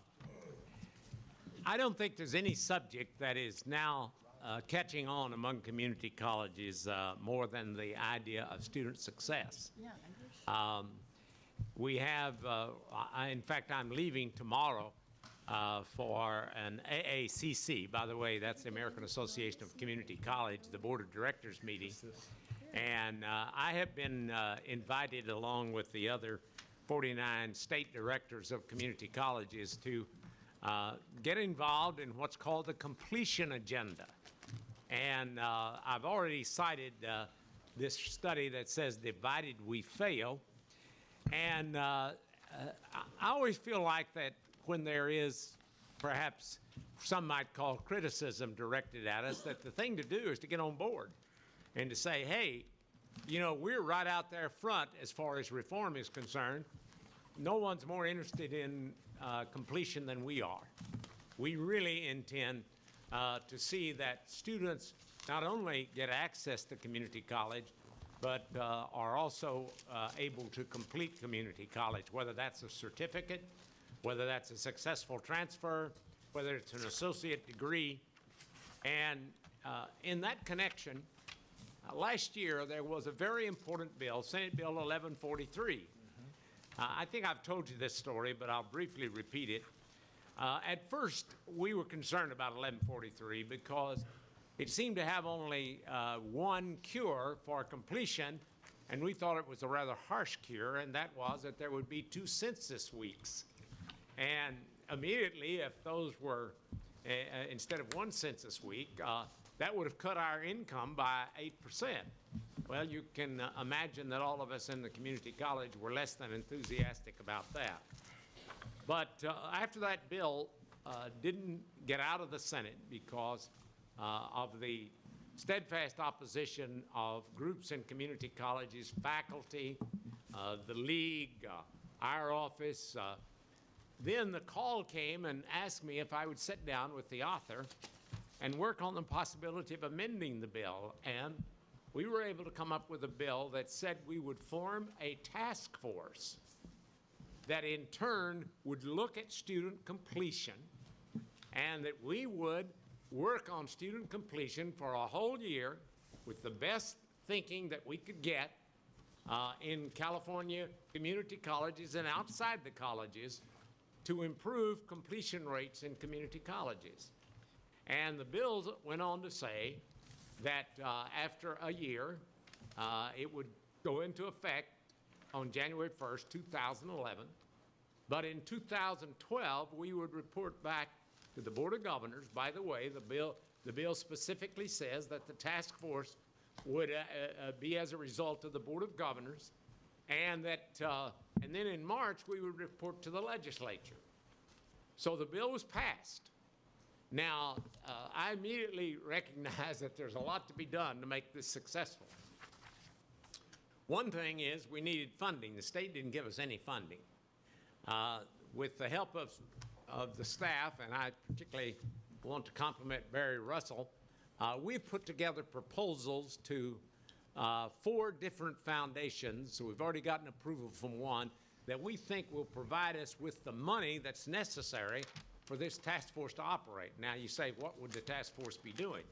don't think there's any subject that is now catching on among community colleges more than the idea of student success. We have, in fact, I'm leaving tomorrow for an AACC. By the way, that's the American Association of Community College, the Board of Directors meeting. And I have been invited along with the other 49 state directors of community colleges to get involved in what's called the completion agenda. And I've already cited this study that says divided we fail. And I always feel like that when there is perhaps some might call criticism directed at us, that the thing to do is to get on board and to say, hey, you know, we're right out there front as far as reform is concerned. No one's more interested in completion than we are. We really intend to see that students not only get access to community college, but are also able to complete community college, whether that's a certificate, whether that's a successful transfer, whether it's an associate degree. And in that connection, last year there was a very important bill, Senate Bill 1143. I think I've told you this story, but I'll briefly repeat it. At first, we were concerned about 1143 because it seemed to have only one cure for completion, and we thought it was a rather harsh cure, and that was that there would be 2 census weeks. And immediately, if those were, instead of 1 census week, that would have cut our income by 8%. Well, you can imagine that all of us in the community college were less than enthusiastic about that. But after that bill didn't get out of the Senate because of the steadfast opposition of groups in community colleges, faculty, the league, our office, then the call came and asked me if I would sit down with the author and work on the possibility of amending the bill. And we were able to come up with a bill that said we would form a task force that in turn would look at student completion, and that we would work on student completion for a whole year with the best thinking that we could get in California community colleges and outside the colleges to improve completion rates in community colleges. And the bills went on to say that after a year, it would go into effect on January 1st, 2011. But in 2012, we would report back to the Board of Governors. By the way, the bill specifically says that the task force would be as a result of the Board of Governors, and that, and then in March, we would report to the legislature. So the bill was passed. Now, I immediately recognize that there's a lot to be done to make this successful. One thing is we needed funding. The state didn't give us any funding. With the help of the staff, and I particularly want to compliment Barry Russell, we've put together proposals to 4 different foundations. So we've already gotten approval from one that we think will provide us with the money that's necessary for this task force to operate. Now you say, what would the task force be doing?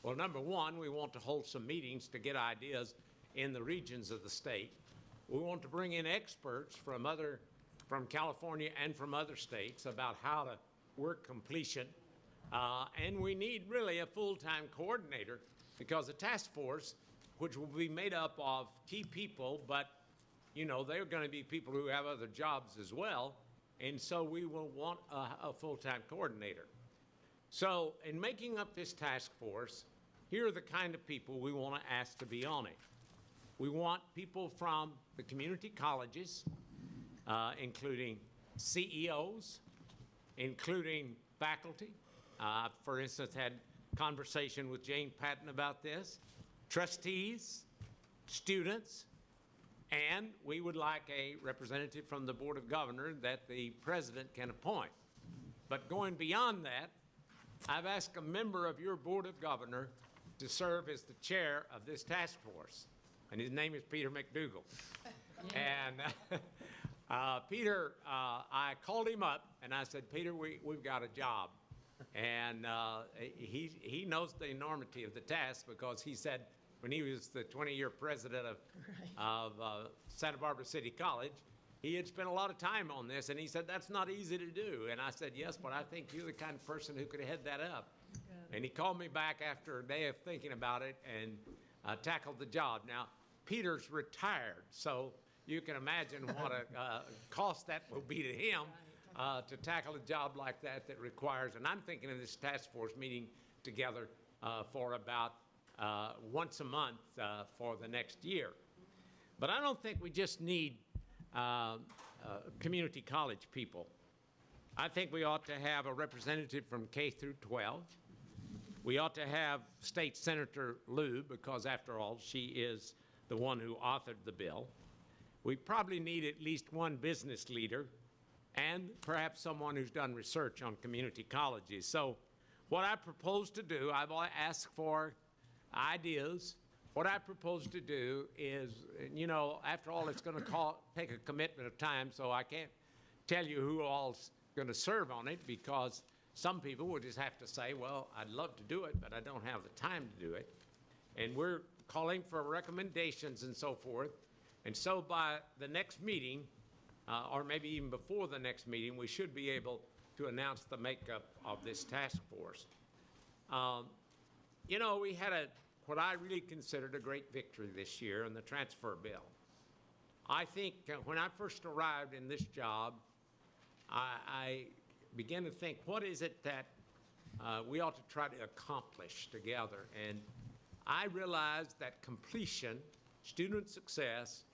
Well, number one, we want to hold some meetings to get ideas in the regions of the state. We want to bring in experts from California and from other states about how to work completion. And we need really a full-time coordinator, because the task force, which will be made up of key people, but you know, they're going to be people who have other jobs as well. And so we will want a full-time coordinator. So in making up this task force, here are the kind of people we want to ask to be on it. We want people from the community colleges, including CEOs, including faculty. For instance, had conversation with Jane Patton about this, trustees, students, and we would like a representative from the Board of Governors that the president can appoint. But going beyond that, I've asked a member of your Board of Governors to serve as the chair of this task force, and his name is Peter McDougall. And Peter, I called him up and I said, Peter, we've got a job. And he knows the enormity of the task, because he said when he was the 20-year president of Santa Barbara City College, he had spent a lot of time on this, and he said, that's not easy to do. And I said, yes, but I think you're the kind of person who could head that up. And he called me back after a day of thinking about it and tackled the job. Now, Peter's retired, so you can imagine what a cost that will be to him to tackle a job like that requires, and I'm thinking of this task force meeting together for about once a month for the next year. But I don't think we just need community college people. I think we ought to have a representative from K through 12. We ought to have State Senator Liu, because after all, she is the one who authored the bill. We probably need at least one business leader, and perhaps someone who's done research on community colleges. So what I propose to do, I've asked for ideas. What I propose to do is, you know, after all, it's going to take a commitment of time, so I can't tell you who all's going to serve on it, because some people will just have to say, well, I'd love to do it, but I don't have the time to do it. And we're calling for recommendations and so forth. And so by the next meeting, or maybe even before the next meeting, we should be able to announce the makeup of this task force. You know, we had what I really considered a great victory this year in the transfer bill. I think when I first arrived in this job, I began to think, what is it that we ought to try to accomplish together? And I realized that completion, student success,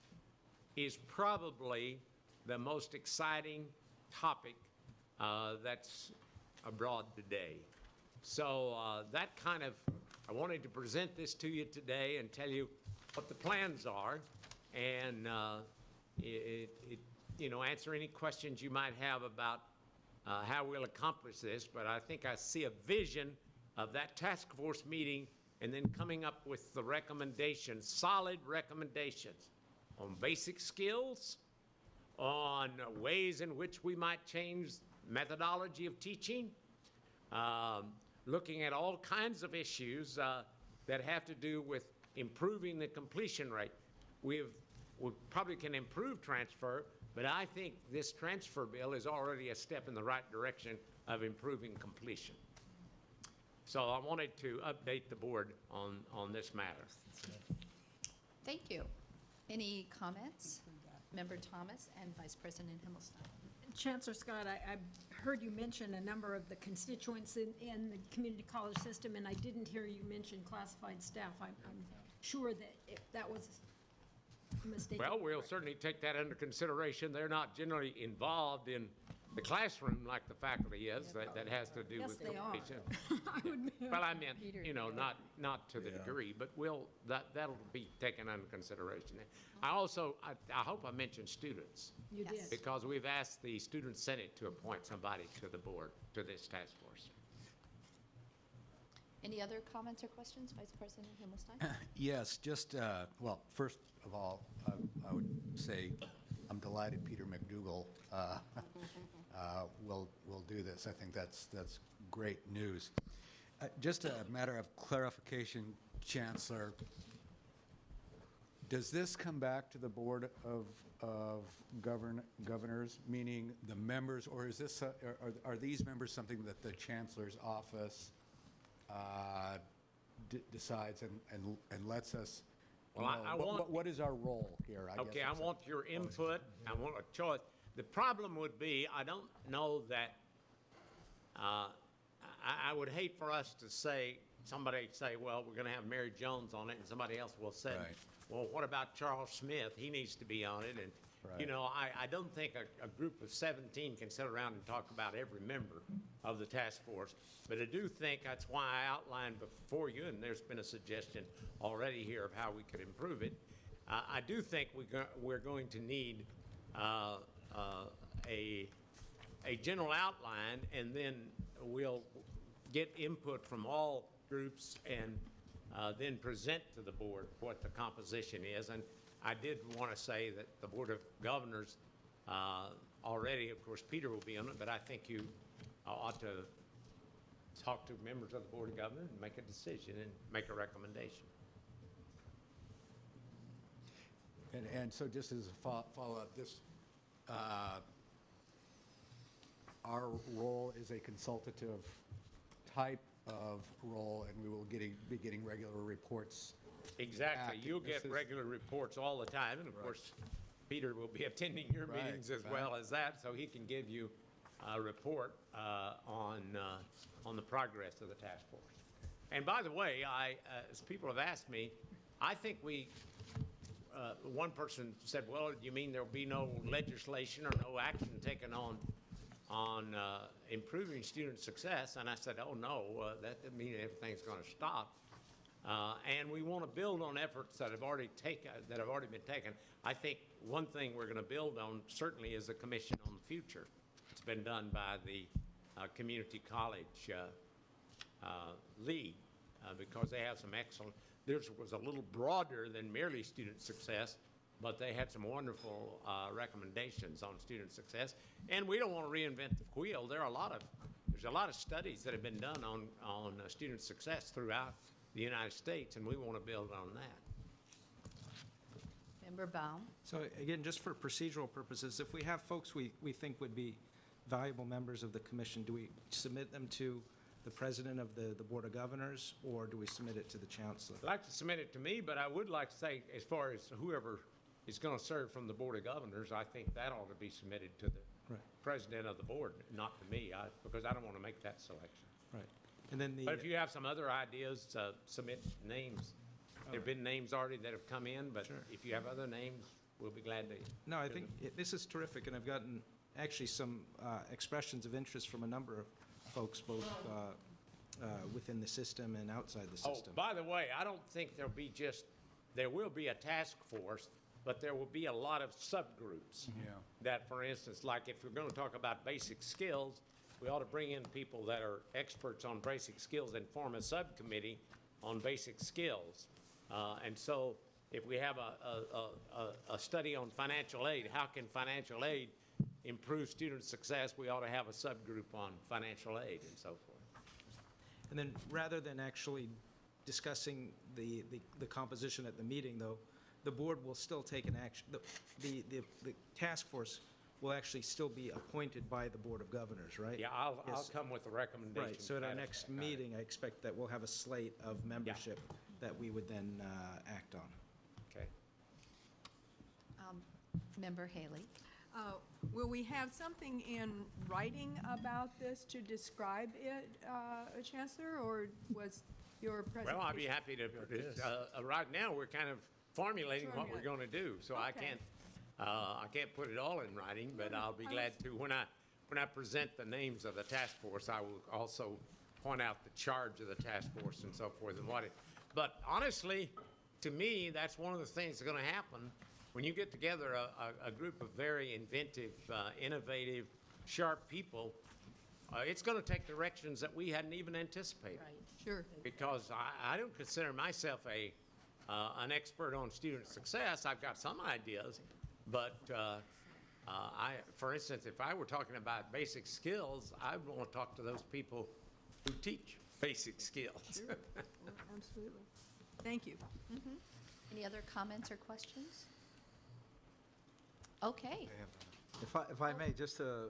is probably the most exciting topic that's abroad today. So I wanted to present this to you today and tell you what the plans are, and you know, answer any questions you might have about how we'll accomplish this. But I think I see a vision of that task force meeting and then coming up with the recommendations, solid recommendations on basic skills, on ways in which we might change methodology of teaching, looking at all kinds of issues that have to do with improving the completion rate. We've we probably can improve transfer, but I think this transfer bill is already a step in the right direction of improving completion. So I wanted to update the board on this matter. Thank you. Any comments? Member Thomas and Vice President Himmelstein. Chancellor Scott, I heard you mention a number of the constituents in the community college system, and I didn't hear you mention classified staff. I'm sure that that was a mistake. Well, we'll certainly take that under consideration. They're not generally involved in the classroom like the faculty is. That has to do Yes, with they are. completion. Well, I meant, you know, not to the degree, but that'll be taken under consideration. I also, I hope I mentioned students. You did. Because we've asked the Student Senate to appoint somebody to the board, to this task force. Any other comments or questions, Vice President Himmelstein? Yes, just, well, first of all, I would say I'm delighted Peter McDougall will do this. I think that's great news. Just a matter of clarification, Chancellor. Does this come back to the Board of Governors, meaning the members, or is this are these members something that the Chancellor's office decides and lets us Well, know? I want- what is our role here? Okay, I want your input. I want a choice. The problem would be, I don't know that, I would hate for us to say, somebody say, well, we're going to have Mary Jones on it, and somebody else will say, Right. well, what about Charles Smith? He needs to be on it. And, you know, I don't think a group of 17 can sit around and talk about every member of the task force. But I do think that's why I outlined before you, and there's been a suggestion already here of how we could improve it. I do think we're going to need a general outline, and then we'll get input from all groups and then present to the board what the composition is. And I did want to say that the Board of Governors already, of course, Peter will be on it, but I think you ought to talk to members of the Board of Governors and make a decision and make a recommendation. And so just as a follow-up, this, our role is a consultative type of role, and we will be getting regular reports. Exactly. back. You'll This get is- regular reports all the time, and of course, Peter will be attending your Right, meetings as well as that, so he can give you a report on the progress of the task force. And by the way, as people have asked me, I think one person said, well, you mean there'll be no legislation or no action taken on improving student success? And I said, oh, no, that doesn't mean everything's going to stop. And we want to build on efforts that have already been taken. I think one thing we're going to build on certainly is the Commission on the Future. It's been done by the Community College League because they have some excellent. Theirs was a little broader than merely student success, but they had some wonderful recommendations on student success. And we don't want to reinvent the wheel. There's a lot of studies that have been done on student success throughout the United States, and we want to build on that. Member Baum. So again, just for procedural purposes, if we have folks we think would be valuable members of the commission, do we submit them to the president of the Board of Governors, or do we submit it to the chancellor? I'd like to submit it to me, but I would like to say, as far as whoever is going to serve from the Board of Governors, I think that ought to be submitted to the president of the board, not to me, because I don't want to make that selection. Right. And then But if you have some other ideas, submit names. There have been names already that have come in, but if you have other names, we'll be glad to. No, I think this is terrific, and I've gotten actually some expressions of interest from a number of folks, both within the system and outside the system. Oh, by the way, I don't think there will be a task force, but there will be a lot of subgroups. Yeah. That, for instance, like if we're going to talk about basic skills, we ought to bring in people that are experts on basic skills and form a subcommittee on basic skills. And so if we have a study on financial aid, how can financial aid improve student success, we ought to have a subgroup on financial aid and so forth. And then rather than actually discussing the composition at the meeting, though, the board will still take an action, the task force will actually still be appointed by the Board of Governors, right? Yeah, I'll Yes. come with a recommendation. Right, so at to our that next effect. meeting, I expect that we'll have a slate of membership that we would then act on. Okay. Member Haley? Will we have something in writing about this to describe it, Chancellor, or was your presentation? Well, I'd be happy to produce. Right now, we're kind of formulating what we're going to do, so I can't put it all in writing, but I'll be glad to. When I present the names of the task force, I will also point out the charge of the task force and so forth and what it. But honestly, to me, that's one of the things that's going to happen when you get together a group of very inventive, innovative, sharp people. It's going to take directions that we hadn't even anticipated. Right, sure. Because I don't consider myself an expert on student success. I've got some ideas, but for instance, if I were talking about basic skills, I want to talk to those people who teach basic skills. Sure. Absolutely. Thank you. Any other comments or questions? Okay. If I may, just a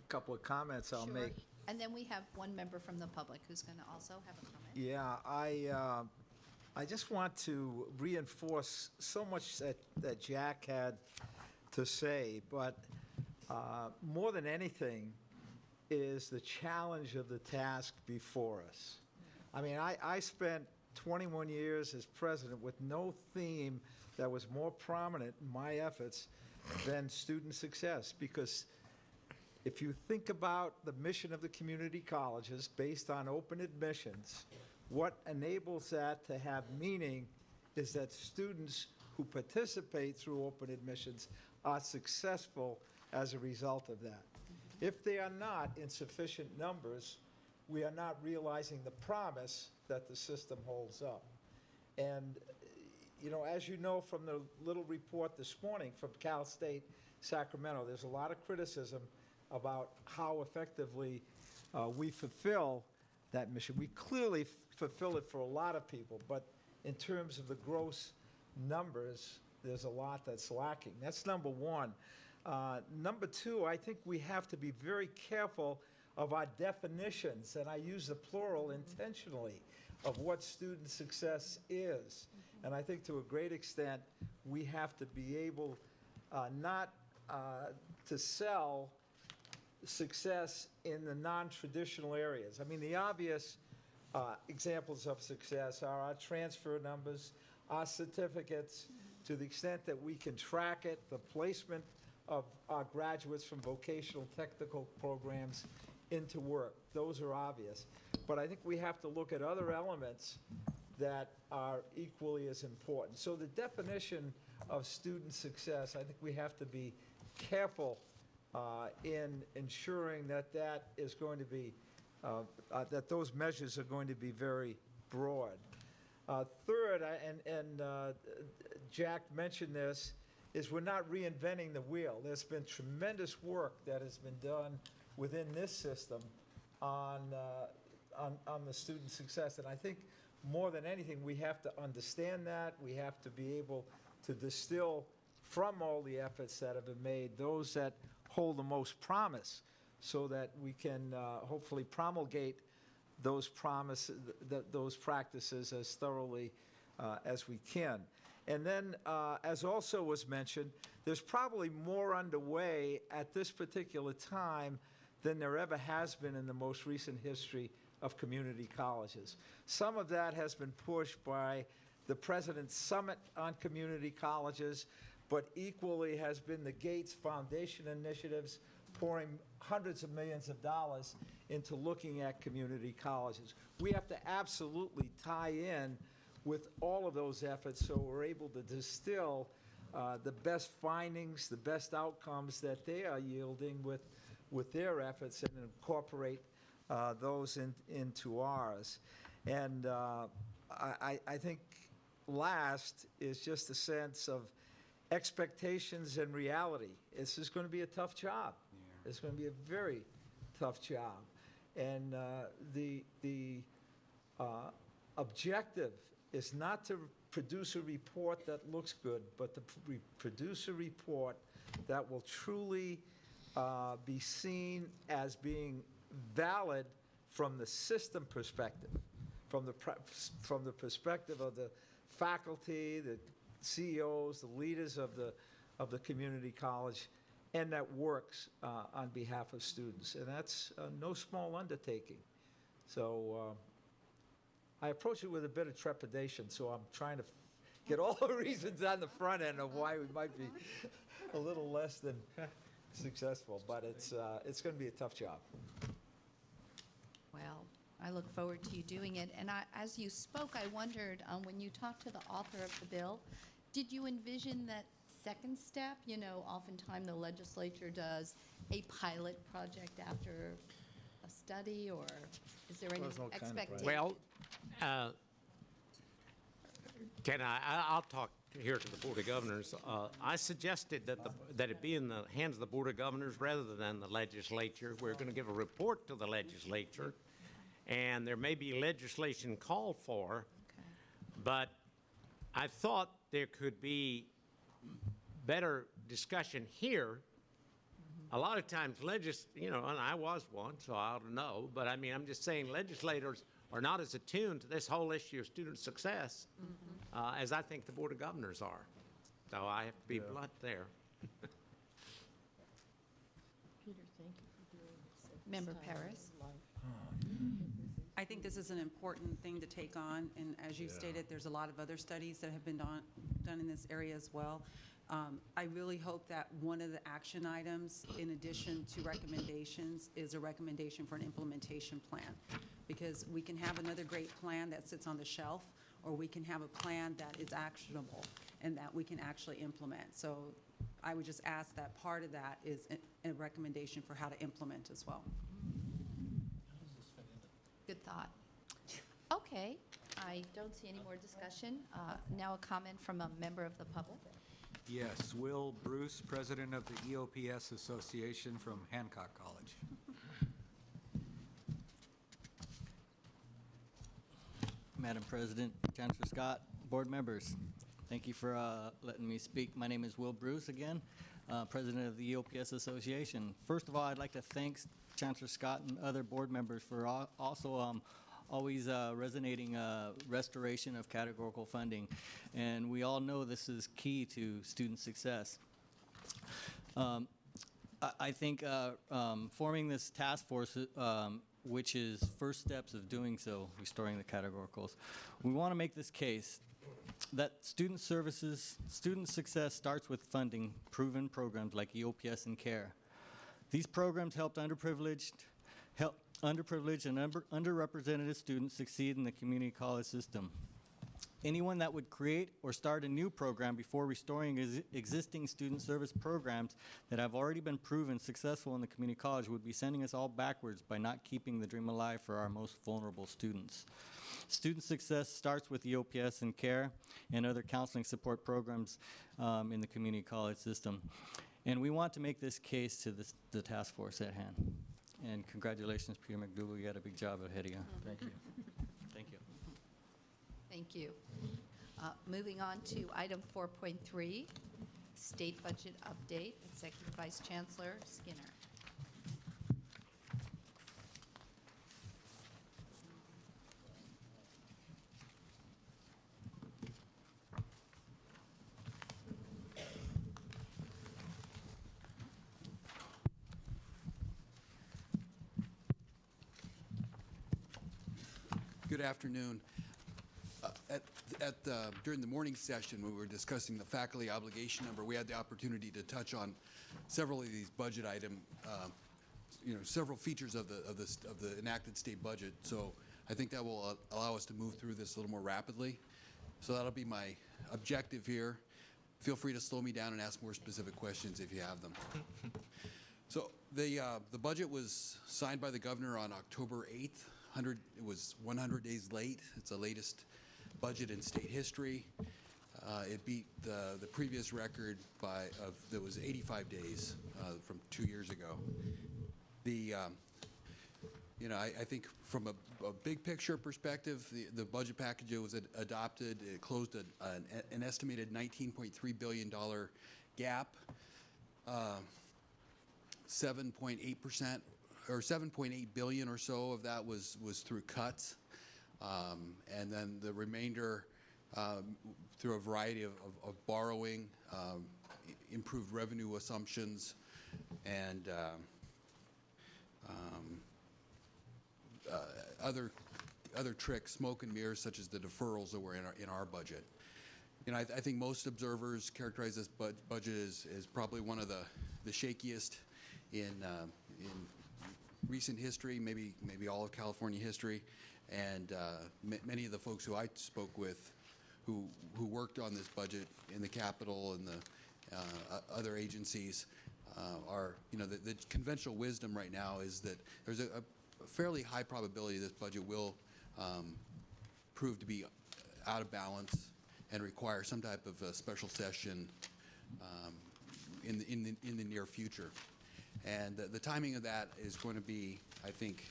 couple of comments I'll Sure. make. And then we have one member from the public who's going to also have a comment. Yeah, I just want to reinforce so much that Jack had to say, but more than anything is the challenge of the task before us. I mean, I spent 21 years as president with no theme that was more prominent in my efforts than student success, because if you think about the mission of the community colleges based on open admissions, what enables that to have meaning is that students who participate through open admissions are successful as a result of that. If they are not in sufficient numbers, we are not realizing the promise that the system holds up. And you know, as you know from the little report this morning from Cal State Sacramento, there's a lot of criticism about how effectively we fulfill that mission. We clearly fulfill it for a lot of people, but in terms of the gross numbers, there's a lot that's lacking. That's number one. Number two, I think we have to be very careful of our definitions, and I use the plural intentionally, of what student success is. And I think to a great extent, we have to be able not to sell success in the non-traditional areas. I mean, the obvious examples of success are our transfer numbers, our certificates, to the extent that we can track it, the placement of our graduates from vocational technical programs into work. Those are obvious. But I think we have to look at other elements that are equally as important. So the definition of student success, I think we have to be careful in ensuring that that is going to be, that those measures are going to be very broad. Third, and Jack mentioned this, is we're not reinventing the wheel. There's been tremendous work that has been done within this system on the student success. And I think more than anything, we have to understand that. We have to be able to distill from all the efforts that have been made those that hold the most promise, so that we can hopefully promulgate those those practices as thoroughly as we can. And then, as also was mentioned, there's probably more underway at this particular time than there ever has been in the most recent history of community colleges. Some of that has been pushed by the President's Summit on Community Colleges, but equally has been the Gates Foundation initiatives pouring hundreds of millions of dollars into looking at community colleges. We have to absolutely tie in with all of those efforts so we're able to distill the best findings, the best outcomes that they are yielding with their efforts, and incorporate those into ours. And I think last is just a sense of expectations and reality. This is going to be a tough job. Yeah. It's going to be a very tough job. And the objective is not to produce a report that looks good, but to produce a report that will truly be seen as being valid from the system perspective, from the perspective of the faculty, the CEOs, the leaders of the community college, and that works on behalf of students. And that's no small undertaking. So I approach it with a bit of trepidation, so I'm trying to get all the reasons on the front end of why we might be a little less than successful. But it's going to be a tough job. Well, I look forward to you doing it. And as you spoke, I wondered, when you talked to the author of the bill, did you envision that second step? You know, oftentimes the legislature does a pilot project after a study, or is there any expectation? Well, I'll talk here to the Board of Governors. I suggested that it be in the hands of the Board of Governors rather than the legislature. We're going to give a report to the legislature, and there may be legislation called for, but I thought there could be better discussion here. A lot of times, and I was one, so I ought to know, but I mean, I'm just saying legislators are not as attuned to this whole issue of student success as I think the Board of Governors are. So I have to be blunt there. Peter, thank you for doing this. Member Paris. I think this is an important thing to take on, and as you stated, there's a lot of other studies that have been done in this area as well. I really hope that one of the action items, in addition to recommendations, is a recommendation for an implementation plan. Because we can have another great plan that sits on the shelf, or we can have a plan that is actionable and that we can actually implement. So I would just ask that part of that is a recommendation for how to implement as well. Good thought. Okay, I don't see any more discussion. Now a comment from a member of the public. Yes, Will Bruce, president of the EOPS Association from Hancock College. Madam President, Chancellor Scott, board members, thank you for letting me speak. My name is Will Bruce again, president of the EOPS Association. First of all, I'd like to thank Chancellor Scott and other board members for also always resonating restoration of categorical funding. And we all know this is key to student success. I think forming this task force, which is first steps of doing so, restoring the categoricals, we want to make this case that student success starts with funding proven programs like EOPS and CARE. These programs help underprivileged and underrepresented students succeed in the community college system. Anyone that would create or start a new program before restoring existing student service programs that have already been proven successful in the community college would be sending us all backwards by not keeping the dream alive for our most vulnerable students. Student success starts with EOPS and CARE and other counseling support programs in the community college system. And we want to make this case to the task force at hand. And congratulations, Peter McDougal. You got a big job ahead of you. Thank you. Thank you. Thank you. Moving on to item 4.3, State Budget Update, Executive Vice Chancellor Skinner. Good afternoon. During the morning session, when we were discussing the faculty obligation number, we had the opportunity to touch on several of these budget items, several features of the enacted state budget. So I think that will allow us to move through this a little more rapidly. So that'll be my objective here. Feel free to slow me down and ask more specific questions if you have them. So the budget was signed by the governor on October 8th. It was 100 days late. It's the latest budget in state history. It beat the previous record that was 85 days from 2 years ago. you know, I think from a big picture perspective, the budget package that was adopted, it closed an estimated $19.3 billion gap. 7.8% or 7.8 billion or so of that was through cuts, and then the remainder through a variety of borrowing, improved revenue assumptions, and other tricks, smoke and mirrors, such as the deferrals that were in our budget. You know, I think most observers characterize this budget as probably one of the shakiest in recent history, maybe all of California history, and many of the folks who I spoke with, who worked on this budget in the Capitol and the other agencies, are, you know, the conventional wisdom right now is that there's a fairly high probability this budget will prove to be out of balance and require some type of a special session in the near future. And the timing of that is going to be, I think,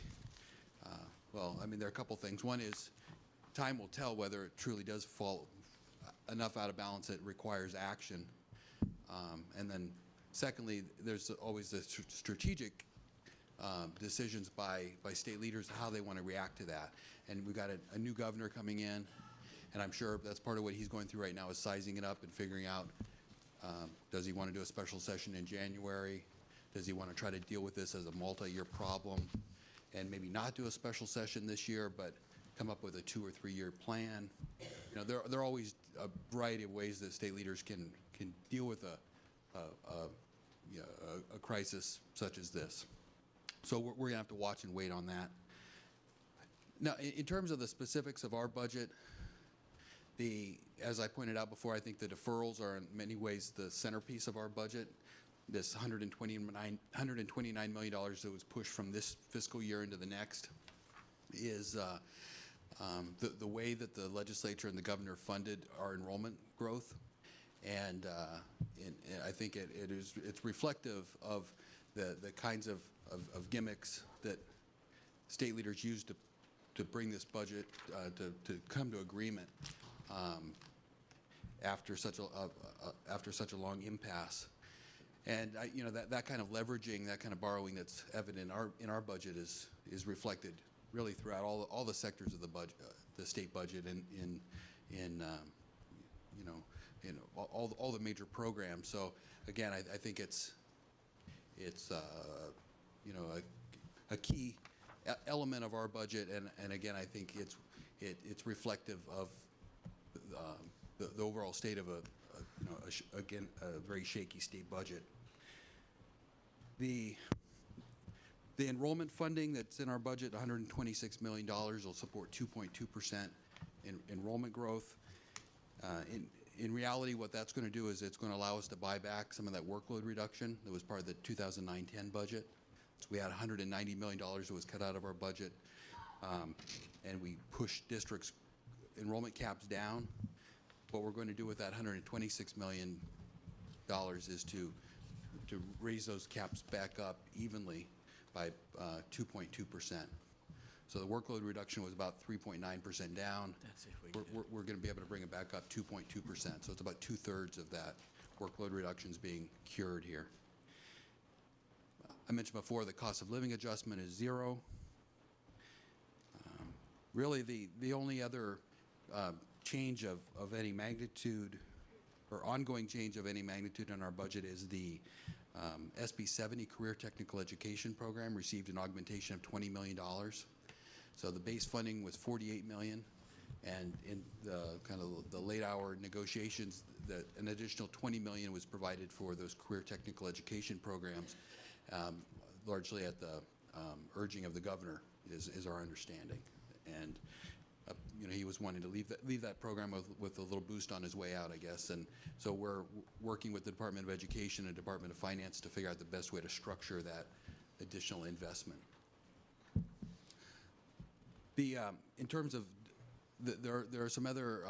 well, I mean, there are a couple things. One is time will tell whether it truly does fall enough out of balance that it requires action. And then secondly, there's always the strategic decisions by state leaders how they want to react to that. And we've got a new governor coming in, and I'm sure that's part of what he's going through right now is sizing it up and figuring out, does he want to do a special session in January? Does he want to try to deal with this as a multi-year problem and maybe not do a special session this year, but come up with a 2 or 3 year plan? You know, there are always a variety of ways that state leaders can deal with a crisis such as this. So we're going to have to watch and wait on that. Now, in terms of the specifics of our budget, as I pointed out before, I think the deferrals are in many ways the centerpiece of our budget. This $129 million that was pushed from this fiscal year into the next is the way that the legislature and the governor funded our enrollment growth. And I think it's reflective of the kinds of gimmicks that state leaders use to bring this budget to come to agreement after such a long impasse. And you know, that kind of leveraging, that kind of borrowing that's evident in our budget is reflected really throughout all the sectors of the budget, the state budget, and in all the major programs. So again, I think it's you know, a key element of our budget, and again, I think it's reflective of the overall state of a very shaky state budget. The enrollment funding that's in our budget, $126 million, will support 2.2% enrollment growth. In reality, what that's going to do is it's going to allow us to buy back some of that workload reduction that was part of the 2009-10 budget. So we had $190 million that was cut out of our budget, and we pushed districts' enrollment caps down. What we're going to do with that $126 million is to raise those caps back up evenly by 2.2%. So the workload reduction was about 3.9% down. We're going to be able to bring it back up 2.2%. So it's about 2/3 of that workload reductions being cured here. I mentioned before the cost of living adjustment is 0. Really, the only other change of any magnitude or ongoing change of any magnitude in our budget is the SB 70 Career Technical Education Program received an augmentation of $20 million. So the base funding was $48 million, and in the kind of the late hour negotiations, an additional $20 million was provided for those career technical education programs, largely at the urging of the governor, is our understanding. And you know, he was wanting to leave that program with a little boost on his way out, I guess. And so we're working with the Department of Education and Department of Finance to figure out the best way to structure that additional investment. In terms of, there are some other,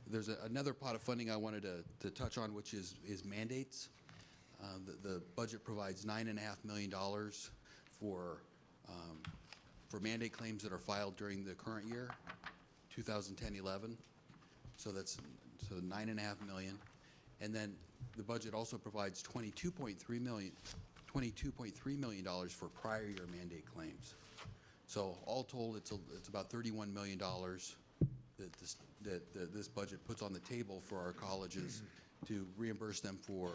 there's another pot of funding I wanted to touch on, which is mandates. The budget provides $9.5 million for for mandate claims that are filed during the current year, 2010-11. So that's $9.5 million. And then the budget also provides $22.3 million for prior year mandate claims. So all told, it's about $31 million that this budget puts on the table for our colleges to reimburse them for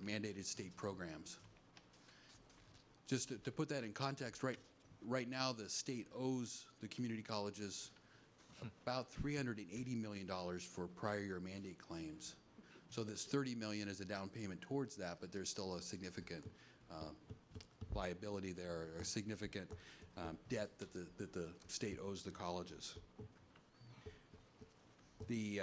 mandated state programs. Just to put that in context, right now the state owes the community colleges about $380 million for prior year mandate claims. So this $30 million is a down payment towards that, but there's still a significant liability there, a significant debt that the state owes the colleges. The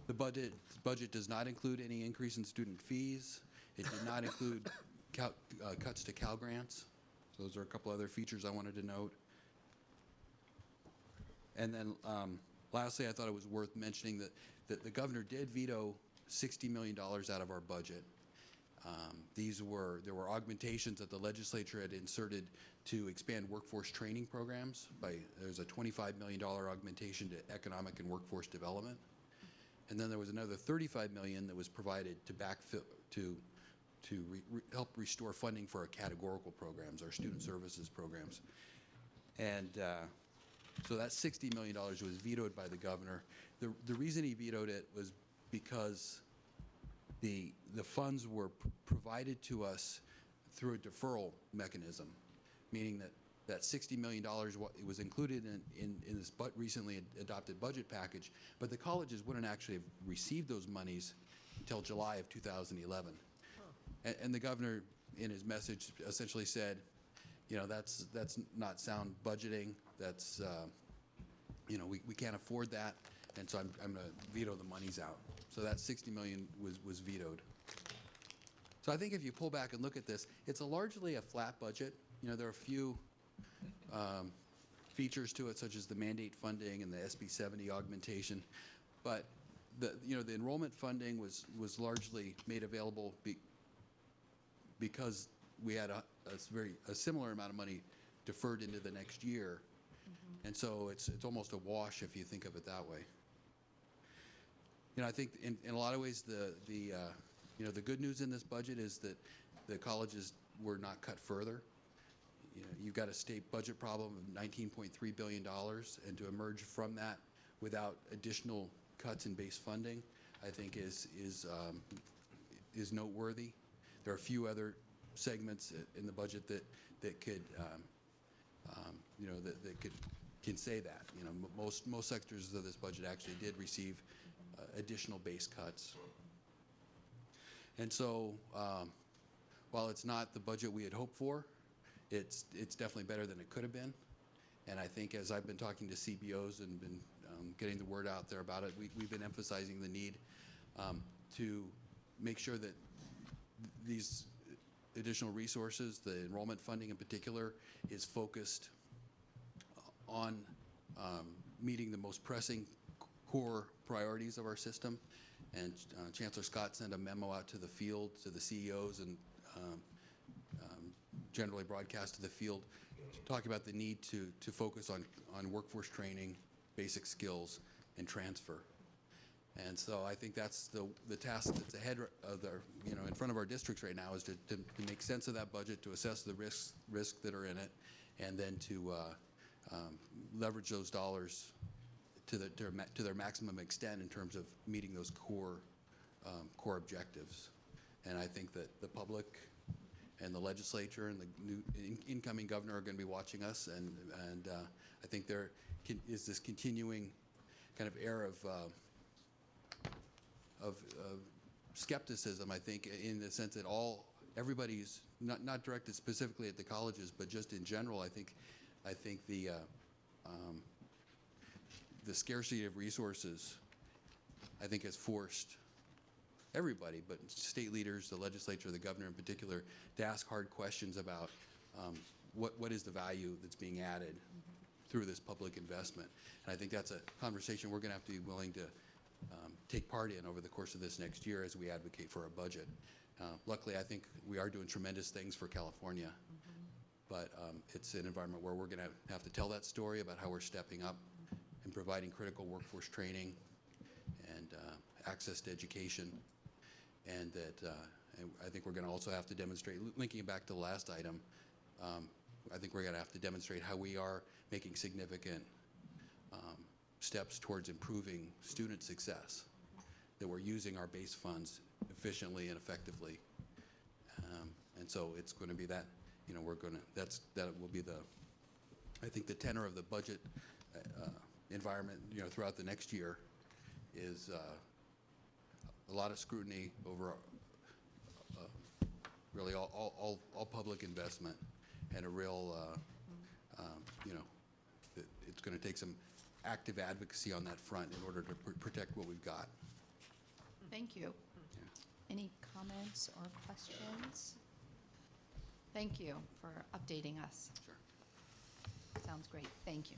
budget does not include any increase in student fees. It did not include cuts to Cal Grants. So those are a couple other features I wanted to note. And then lastly, I thought it was worth mentioning that the governor did veto $60 million out of our budget. There were augmentations that the legislature had inserted to expand workforce training programs. There's a $25 million augmentation to economic and workforce development. And then there was another $35 million that was provided to backfill to help restore funding for our categorical programs, our student services programs. And so that $60 million was vetoed by the governor. The reason he vetoed it was because the funds were provided to us through a deferral mechanism, meaning that $60 million was included in this recently adopted budget package, but the colleges wouldn't actually have received those monies until July of 2011. And the governor, in his message, essentially said, that's not sound budgeting. That's, we can't afford that, and so I'm going to veto the monies out. So that $60 million was vetoed. So I think if you pull back and look at this, it's largely a flat budget. There are a few features to it, such as the mandate funding and the SB 70 augmentation, but the enrollment funding was largely made available because we had a similar amount of money deferred into the next year, and so it's almost a wash if you think of it that way. I think in a lot of ways the good news in this budget is that the colleges were not cut further. You've got a state budget problem of $19.3 billion, and to emerge from that without additional cuts in base funding, I think is noteworthy. There are a few other segments in the budget that could, can say that. Most sectors of this budget actually did receive additional base cuts. And so, while it's not the budget we had hoped for, it's definitely better than it could have been. And I think as I've been talking to CBOs and been getting the word out there about it, we've been emphasizing the need to make sure that these additional resources, the enrollment funding in particular, is focused on meeting the most pressing core priorities of our system. And Chancellor Scott sent a memo out to the field, to the CEOs, and generally broadcast to the field, talking about the need to focus on workforce training, basic skills, and transfer. And so I think that's the task that's ahead of in front of our districts right now, is to make sense of that budget, to assess the risks that are in it, and then to leverage those dollars to their maximum extent in terms of meeting those core objectives. And I think that the public and the legislature and the new incoming governor are going to be watching us, and I think there is this continuing kind of air of skepticism, I think, in the sense that everybody's not directed specifically at the colleges, but just in general. I think the scarcity of resources, I think, has forced everybody, but state leaders, the legislature, the governor in particular, to ask hard questions about what is the value that's being added through this public investment. And I think that's a conversation we're going to have to be willing to take part in over the course of this next year as we advocate for our budget. Luckily, I think we are doing tremendous things for California, but it's an environment where we're going to have to tell that story about how we're stepping up and providing critical workforce training and access to education, and that and I think we're going to also have to demonstrate, linking it back to the last item, I think we're going to have to demonstrate how we are making significant steps towards improving student success, that we're using our base funds efficiently and effectively. And so it's going to be that, we're going to, that will be the, I think the tenor of the budget environment, throughout the next year is a lot of scrutiny over really all public investment, and a real, it's going to take some active advocacy on that front in order to protect what we've got. Thank you. Any comments or questions? Thank you for updating us. Sure. Sounds great. Thank you.